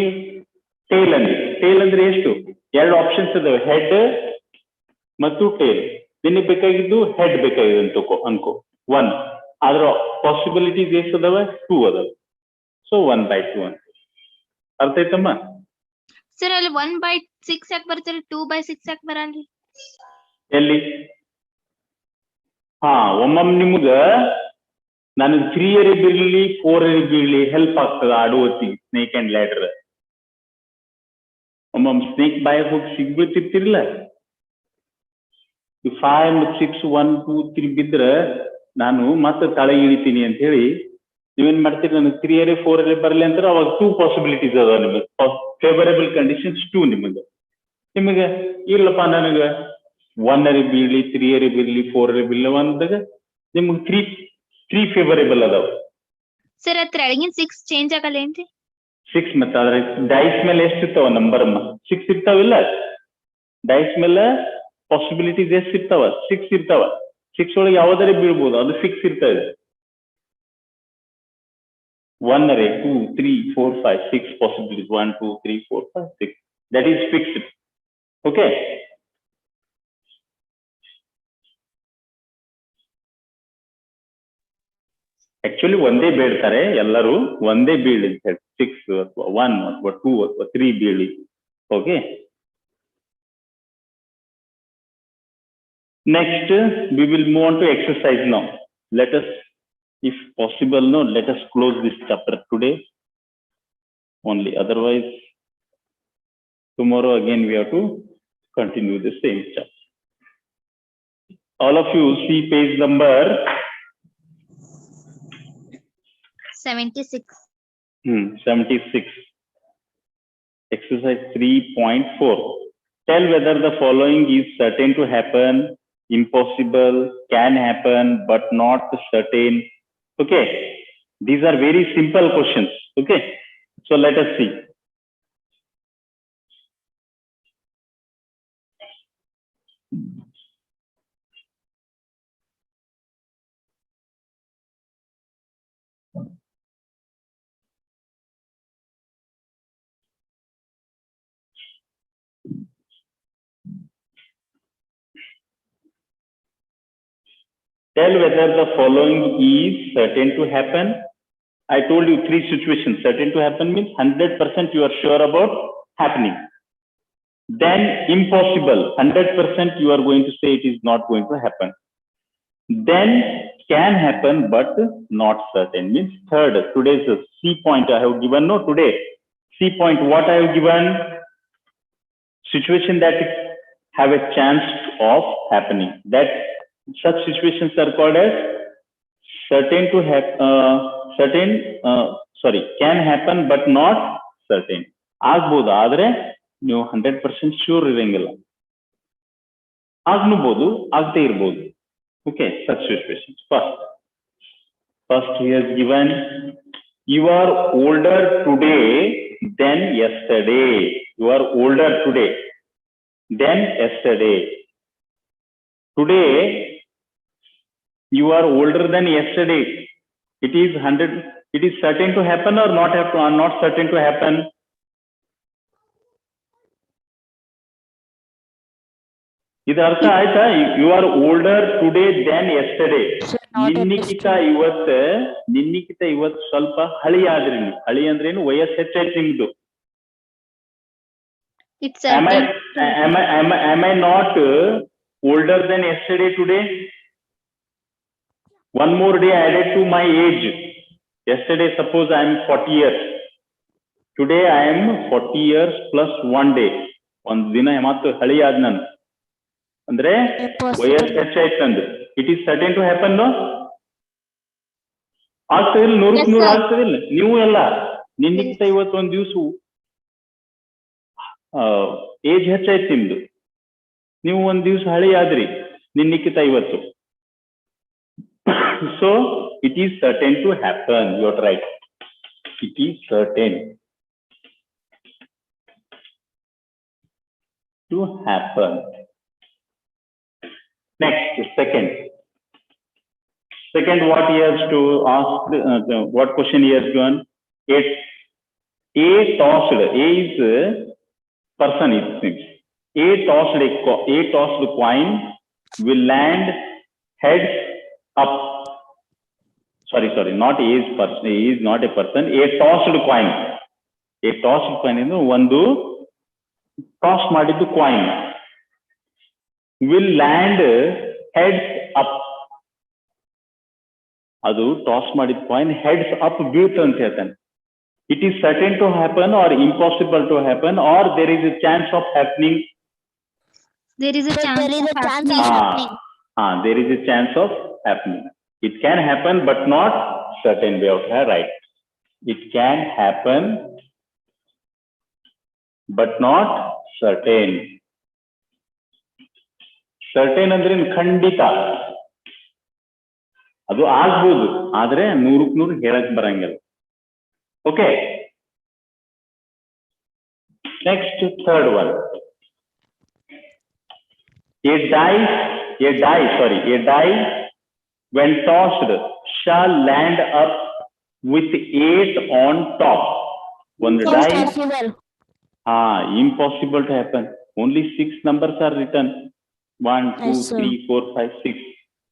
ಟೇಲ್ ಅಂದ್ರಿ. ಟೇಲ್ ಅಂದ್ರೆ ಎಷ್ಟು? 2 ಆಪ್ಷನ್ಸ್ ಅದಾವೆ, ಹೆಡ್ ಮತ್ತು ಟೇಲ್. ನಿನಗೆ ಬೇಕಾಗಿದ್ದು ಹೆಡ್ ಬೇಕಾಗಿದೆ ಅಂತ ಅನ್ಕೋ 1. ಆದ್ರ ಪಾಸಿಬಿಲಿಟೀಸ್ ಎಷ್ಟು ಅದಾವ? 2 ಅದಾವ. ಸೊ 1/2 ಅಂತ. ಅರ್ಥ ಆಯ್ತಮ್ಮ? ಸರ್ ಅಲ್ಲಿ 1/6 ಯಾಕೆ ಬರ್ತಾರೆ, 2/6 ಯಾಕೆ ಬರಲ್ರಿ? ಎಲ್ಲಿ? ಹಾ, ಒಮ್ಮೊಮ್ಮೆ ನಿಮ್ಗ ನನಗೆ 3 ಬಿಡ್ಲಿ 4 ಬೀಳ್ಲಿ ಹೆಲ್ಪ್ ಆಗ್ತದ ಆಡುವತ್ತಿಗೆ ಸ್ನೇಕ್ ಅಂಡ್ ಲ್ಯಾಡರ್. ಒಮ್ಮೊಮ್ಮೆ ಸ್ನೇಕ್ ಬಾಯಿಗೆ ಹೋಗಿ ಸಿಗ್ಬಿಟ್ಟಿರ್ತಿರ್ಲಿಲ್ಲ, 5 ಮತ್ತು 6 1 2 3 ಬಿದ್ರ ನಾನು ಮತ್ತೆ ತಳ ಇಳಿತೀನಿ ಅಂತ ಹೇಳಿ ನೀವೇನ್ ಮಾಡ್ತೀರಿ, ನನಗೆ 3 4 ಬರಲಿ ಅಂತಾರೆ. ಅವಾಗ 2 ಪಾಸಿಬಿಲಿಟೀಸ್ ಅದಾವ ನಿಮಗೆ, ಫೇವರೇಬಲ್ ಕಂಡೀಷನ್ಸ್ 2 ನಿಮಗೆ ಇಲ್ಲಪ್ಪ ನನಗೆ 1 ಬೀಳ್ಲಿ 3 ಬೀಳ್ಲಿ 4 ಬೀಳ್ಲಿ ಅಂದಾಗ ನಿಮ್ಗೆ 3 ಫೇವರೇಬಲ್ ಅದಾವ. ಸರ್ ಅದ್ರ ಒಳಗಿನ 6 ಚೇಂಜ್ ಆಗಲ್ಲ ಏನ್ರಿ? 6 ಮತ್ತೆ ಆದ್ರೆ ಡೈಸ್ ಮೇಲೆ ಎಷ್ಟು ಇರ್ತಾವ ನಂಬರ್ ಅಮ್ಮ? 6 ಇರ್ತಾವಿಲ್ಲ, ಡೈಸ್ ಮೇಲೆ ಪಾಸಿಬಿಲಿಟೀಸ್ ಎಷ್ಟು ಇರ್ತಾವ? 6 ಇರ್ತಾವ. 6 ಒಳಗೆ ಯಾವ್ದಾರೆ ಬೀಳ್ಬೋದು, ಅದು 6 ಇರ್ತದೆ. 1 2 3 4 5 6 possibilities, 1 2 3 4 5 6, that is fixed. Okay, actually ಒಂದೇ ಬೀಳ್ತಾರೆ ಎಲ್ಲರೂ, ಒಂದೇ ಬೀಳಿ ಅಂತ ಹೇಳಿ 6 ಅಥವಾ 1 ಅಥವಾ 2 ಅಥವಾ 3 ಬೀಳಿ. Okay, next we will move on to exercise now. Let us, if possible, no, let us close this chapter today only, otherwise tomorrow again we have to continue the same chapter. All of you see page number 76. 76. Exercise 3.4. Tell whether the following is certain to happen, impossible, can happen, but not certain. Okay, these are very simple questions. Okay, so let us see. Tell whether the following is certain to happen. I told you 3 situations. Certain to happen means 100% you are sure about happening. Then impossible, 100% you are going to say it is not going to happen. Then can happen but not certain means third. Today's C point I have given, no, today C point what I have given? Situation that have a chance of happening. That such situations are called as certain to have can happen but not certain. ಆಗ್ಬೋದು, ಆದ್ರೆ ನೀವು 100% sure ಇರಂಗಿಲ್ಲ. ಆಗ್ನಬಹುದು, ಆಗದೆ ಇರ್ಬೋದು. Okay, such situations. First he has given, you are older today than yesterday. You are older today than yesterday. Today you are older than yesterday. It is certain to happen or not certain to happen? ಇದರ ಅರ್ಥ ಆಯ್ತಾ? You are older today than yesterday. ನಿನ್ನಿಕ್ಕಿಂತ ಇವತ್ತು ಸ್ವಲ್ಪ ಹಳಿ ಆದ್ರಿ. ಹಳಿ ಅಂದ್ರೇನು? ವಯಸ್ಸು ಹೆಚ್ಚಾಯ್ತು ನಿಮ್ದು. Am I not older than yesterday today? One more day added to my age. Yesterday suppose I am 40 years. Today I am 40 years plus 1 day. ಒಂದು ದಿನ ಮತ್ತು ಹಳಿ ಆದ್ ನಾನು ಅಂದ್ರೆ ವಯಸ್ಸು ಹೆಚ್ಚಾಯ್ತು ಅಂದ್ರೆ it is certain to happen. No ಆಗ್ತದಿಲ್ಲ, 100ಕ್ಕೆ 100 ಆಗ್ತದಿಲ್ಲ. ನೀವು ಎಲ್ಲ ನಿನ್ನಿಕ್ಕಿಂತ ಇವತ್ತೊಂದು ದಿವಸ ಏಜ್ ಹೆಚ್ಚಾಯ್ತು ನಿಮ್ದು, ನೀವು ಒಂದ್ ದಿವಸ ಹಳಿ ಆದ್ರಿ, ನಿನ್ನಿಕ್ಕಿಂತ ಇವತ್ತು. So it is certain to happen. You're right. It is certain to happen. Next, second, what he has to ask, what question he has given? A tossed, A is person, it seems. A tossed coin will land heads up. Sorry, not A is person. A is not a person. A tossed coin. A tossed coin is ಒಂದು toss ಮಾಡಿದ್ದು coin will land heads up. ಅದು toss ಮಾಡಿದ coin heads up ಬೀಳ್ತಂತ ಅಂತ ಹೇಳ್ತಾನೆ. It is certain to happen or impossible to happen, or there is a chance of happening. There is a chance There is of a chance happening. of happening. There is a chance of happening. It can happen, but not certain. Way of right. It can happen, but not certain. Certain ಅಂದ್ರೆ ಖಂಡಿತ ಅದು ಆಗ್ಬೋದು, ಆದ್ರೆ 100ಕ್ಕೆ 100 ಹೇಳಕ್ ಬರಂಗಿಲ್ಲ. Okay. Next, third one. A die when tossed shall land up with 8 on top. One die. Impossible. Impossible to happen. Only 6 numbers are written. 1, 2, Yes, sir. 3, 4, 5, 6.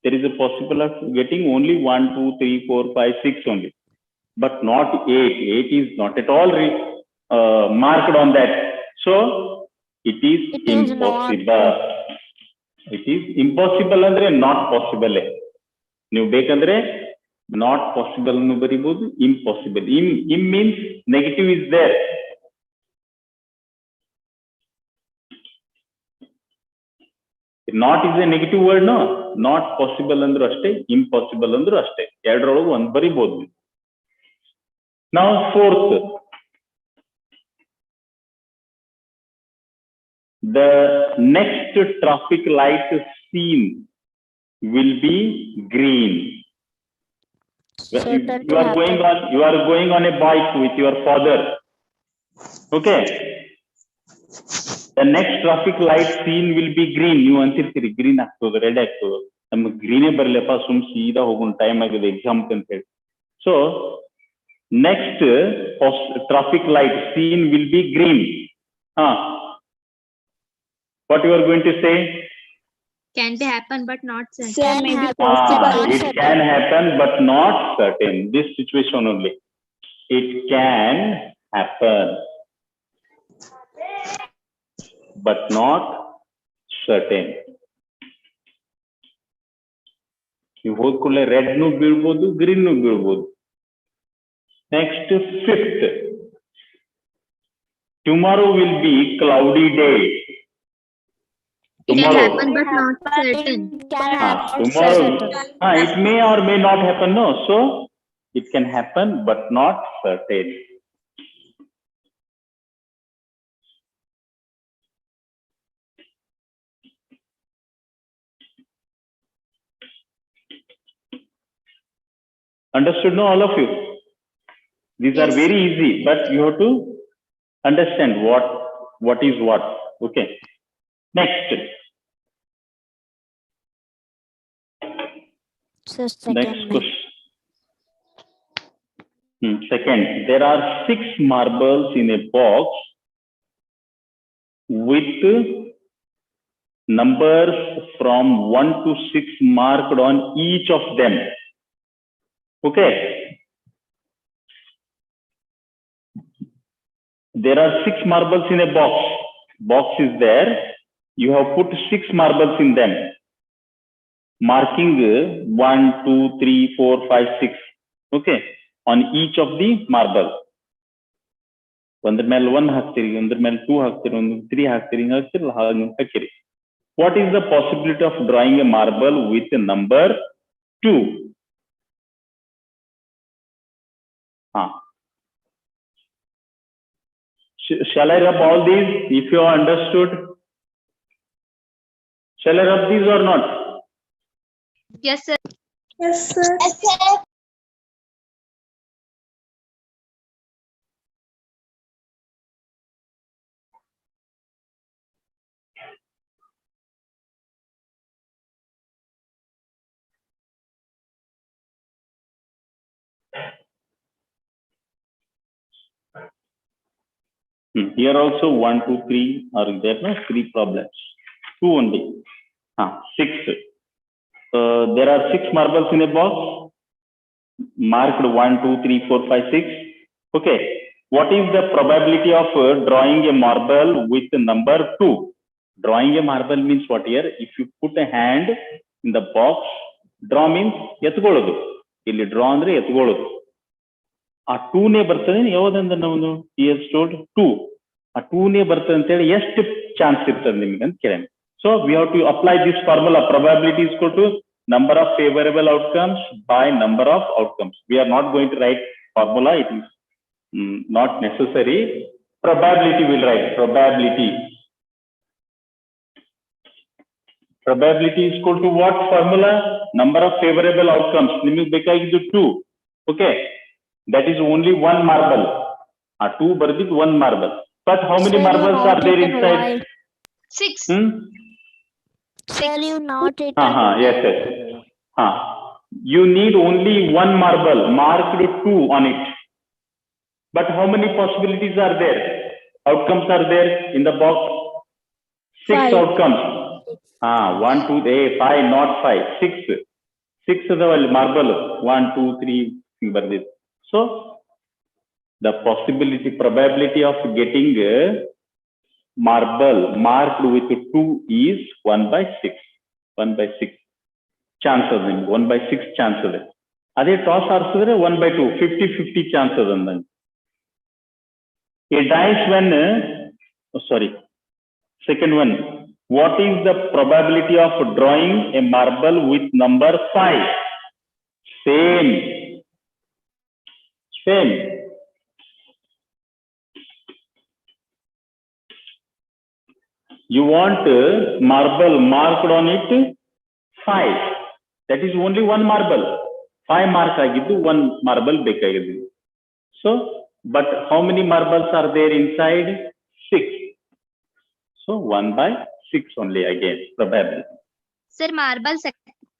There is a possibility of getting only 1, 2, 3, 4, 5, 6 only. But not 8. 8 is not at all marked on that. So it is impossible. It is impossible ಅಂದ್ರೆ not possible. ನೀವು ಬೇಕಂದ್ರೆ not possible ಅನ್ನು ಬರಿಬಹುದು, impossible. Im means negative is there. Not is a negative word, no? Not possible ಅಂದ್ರೂ ಅಷ್ಟೇ, impossible ಅಂದ್ರೂ ಅಷ್ಟೇ. ಎರಡರೊಳಗೆ ಒಂದು ಬರಿಬಹುದು. Now fourth, the next traffic light seen will be green. You are going on a bike with your father. Okay. The next traffic light seen will be green. You antirtiri green ಆಗ್ತದೆ, red ಆಗ್ತದೆ. ನಮಗೆ ಗ್ರೀನೇ ಬರಲಪ್ಪ, ಸುಮ್ ಸೀದಾ ಹೋಗೋಣ, time ಆಗಿದೆ exam ಅಂತ ಹೇಳಿ. So next traffic light seen will be green. What you are going to say? Can be happen but not certain. Sir, maybe possible. It can happen but not certain. This situation only. It can happen but not certain. You ಹೋದ ಕೂಡಲೇ red ನು ಬೀಳ್ಬೋದು, green ನು ಬೀಳ್ಬೋದು. Next, fifth. Tomorrow will be cloudy day. It can Tomorrow. happen but not certain. Tomorrow. It may or may not happen. No. So it can happen but not certain. Understood? No, all of you. These are very easy, but you have to understand what is what. Okay. Next. So Next question. Second, there are 6 marbles in a box with numbers from 1 to 6 marked on each of them. Okay. There are 6 marbles in a box. Box is there. You have put 6 marbles in them. Marking 1, 2, 3, 4, 5, 6. Okay. On each of the marble. ಒಂದ್ರ ಮೇಲೆ 1 ಹಾಕ್ತಿರಿ, ಒಂದ್ರ ಮೇಲೆ 2 ಹಾಕ್ತಿರಿ, ಒಂದು 3 ಹಾಕ್ತಿರಿ, ಹಾಕ್ತಿರಿ. What is the possibility of drawing a marble with a number 2? Shall I rub all these if you understood? Shall I rub these or not? Yes, sir. Yes, sir. Here also 1, 2, 3 are there, no? 3 problems. 2 only. 6. There are 6 marbles in a box. Marked 1, 2, 3, 4, 5, 6. Okay. What is the probability of drawing a marble with the number 2? Drawing a marble means what here? If you put a hand in the box, draw means ಎತ್ಕೊಳ್ಳೋದು. ಇಲ್ಲಿ draw ಅಂದ್ರೆ ಎತ್ಕೊಳ್ಳೋದು. ಆ 2 ನೇ ಬರ್ತದೆ ಯಾವುದಂದ್ರೆ ನಾವು he has told 2. ಆ 2 ನೇ ಬರ್ತದೆ ಅಂತ ಹೇಳಿ ಎಷ್ಟು ಚಾನ್ಸ್ ಇರ್ತದೆ ನಿಮಗೆ ಅಂತ ಕೇಳೋಣ. So we have to apply this formula. Probability is equal to number of favorable outcomes by number of outcomes. We are not going to write formula. It is not necessary. Probability will write. Probability is equal to what formula? Number of favorable outcomes. ನಿಮಗೆ ಬೇಕಾಗಿದ್ದು 2. Okay. That is only 1 marble. 2 ಬರ್ದಿದ್ದು 1 marble. But how many marbles are there inside? 6. Sir, you not it. Yes. You need only 1 marble. Marked 2 on it. But how many possibilities are there? Outcomes are there in the box? 6 5. outcomes. 1, 2, 5, not 5. 6. 6 is the marble. 1, 2, 3 ಬರ್ದಿದ್ದು. So the probability of getting a marble marked with 2 is 1 by 6. 1 by 6 chance of them. 1 by 6 chance of it. Adhe toss arsidre 1 by 2. 50-50 chance of them. A dice when, second one. What is the probability of drawing a marble with number 5? Same. You want marble marked on it 5. That is only 1 marble. 5 mark agiddu 1 marble bekagiddu. So, but how many marbles are there inside? 6. So 1 by 6 only again probability. Sir, marbles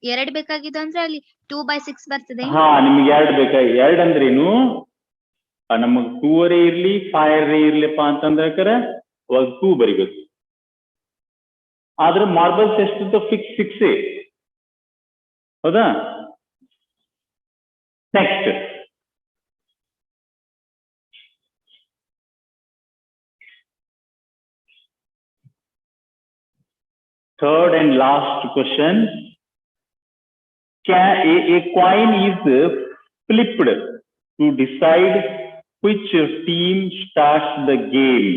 2 ಬೇಕಾಗಿದ್ದು ಅಂದ್ರೆ ಅಲ್ಲಿ 2 by 6 ಬರ್ತದೆ. ನಿಮಗೆ 2 ಬೇಕಾಗಿ 2 ಅಂದ್ರೇನು ನಮಗೆ 2 ರೇ ಇರ್ಲಿ 5 ರೇ ಇರ್ಲಿಪ್ಪ ಅಂತಂದ್ರೆ ಅವಾಗ 2 ಬರಿಬೇಕು. ಆದ್ರೆ ಮಾರ್ಬಲ್ಸ್ ಎಷ್ಟು ಫಿಕ್ಸ್ 6. ಹೌದಾ? Next third and last question. A coin is flipped to decide which team starts the game.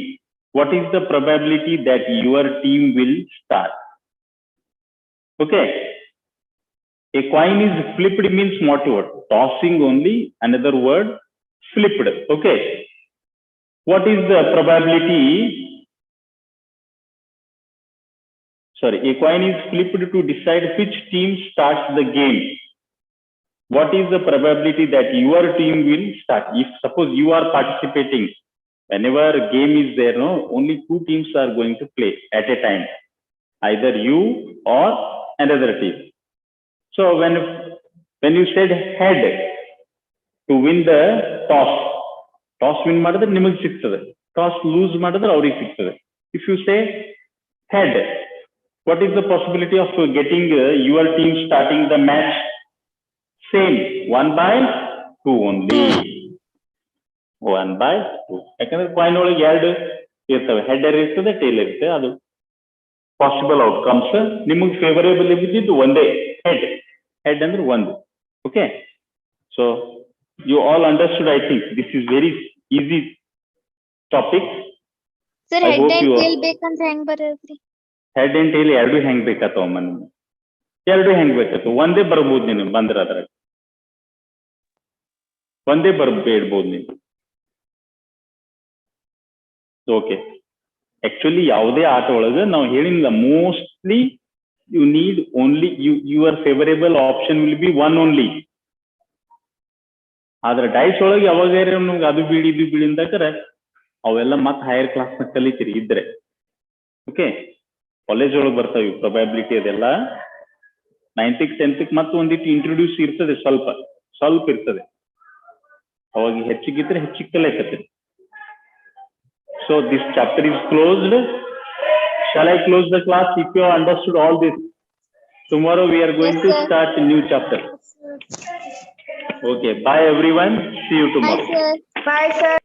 What is the probability that your team will start? Okay. A coin is flipped means what word? Tossing only. Another word, flipped. Okay. What is the probability? A coin is flipped to decide which team starts the game. What is the probability that your team will start? If suppose you are participating, whenever game is there, only 2 teams are going to play at a time, either you or another team. So when you said head to win the toss win madidre nimage siktade, toss lose madidre avrige siktade. If you say head, what is the possibility of getting your team starting the match? Same, 1 by 2 only. 1 by 2. ಯಾಕಂದ್ರೆ coin ಒಳಗೆ 2 ಇರ್ತವೆ, header ಇರ್ತದೆ, tail ಇರ್ತದೆ. ಅದು possible outcomes. ನಿಮಗೆ favourable ಇದ್ದಿದ್ದು ಒಂದೇ, head ಅಂದ್ರೆ 1. Okay, so you all understood. I think this is very easy topic. Sir, head and tail ಬೇಕಂದ್ರೆ ಹೆಂಗ್ ಬರೋದ್ರಿ? ಹೆಡ್ ಅಂಡ್ ಟೇಲ್ 2 ಹೆಂಗ್ ಬೇಕಾತವಮ್ಮ? ನಿಮ್ಗೆ 2 ಹೆಂಗ್ ಬೇಕಾತ? ಒಂದೇ ಬರ್ಬೋದು. ನೀನು ಬಂದ್ರ ಅದ್ರಾಗ ಒಂದೇ ಬರ್ಬೇಡ್ಬೋದು. ನೀನು ಓಕೆ ಆಕ್ಚುಲಿ ಯಾವುದೇ ಆಟ ಒಳಗೆ ನಾವು ಹೇಳಿಲ್ಲ mostly you need only your favourable option will be one only. ಆದ್ರೆ ಡೈಸ್ ಒಳಗೆ ಯಾವಾಗ ನಮ್ಗೆ ಅದು ಬೀಳಿ ಇದು ಬೀಳಿ ಅಂದಾಕರ ಅವೆಲ್ಲ ಮತ್ತೆ ಹೈಯರ್ ಕ್ಲಾಸ್ ನ ಕಲಿತೀರಿ ಇದ್ರೆ. ಓಕೆ ಕಾಲೇಜ್ ಒಳಗೆ ಬರ್ತಾವೆ ಪ್ರೊಬ್ಯಾಬಿಲಿಟಿ ಅದೆಲ್ಲ 9th 10th ಮತ್ತೆ ಒಂದಿಟ್ಟು ಇಂಟ್ರೊಡ್ಯೂಸ್ ಇರ್ತದೆ, ಸ್ವಲ್ಪ ಇರ್ತದೆ, ಅವಾಗ ಹೆಚ್ಚಿಗಿದ್ರೆ ಹೆಚ್ಚಿಗೆ ಕಲಿಯಕತ್ತೀರಿ. So this chapter is closed. Shall I close the class if you have understood all this? Tomorrow we are going Yes, to sir. start a new chapter. Okay, bye everyone. See you tomorrow. Bye, sir. Bye, sir.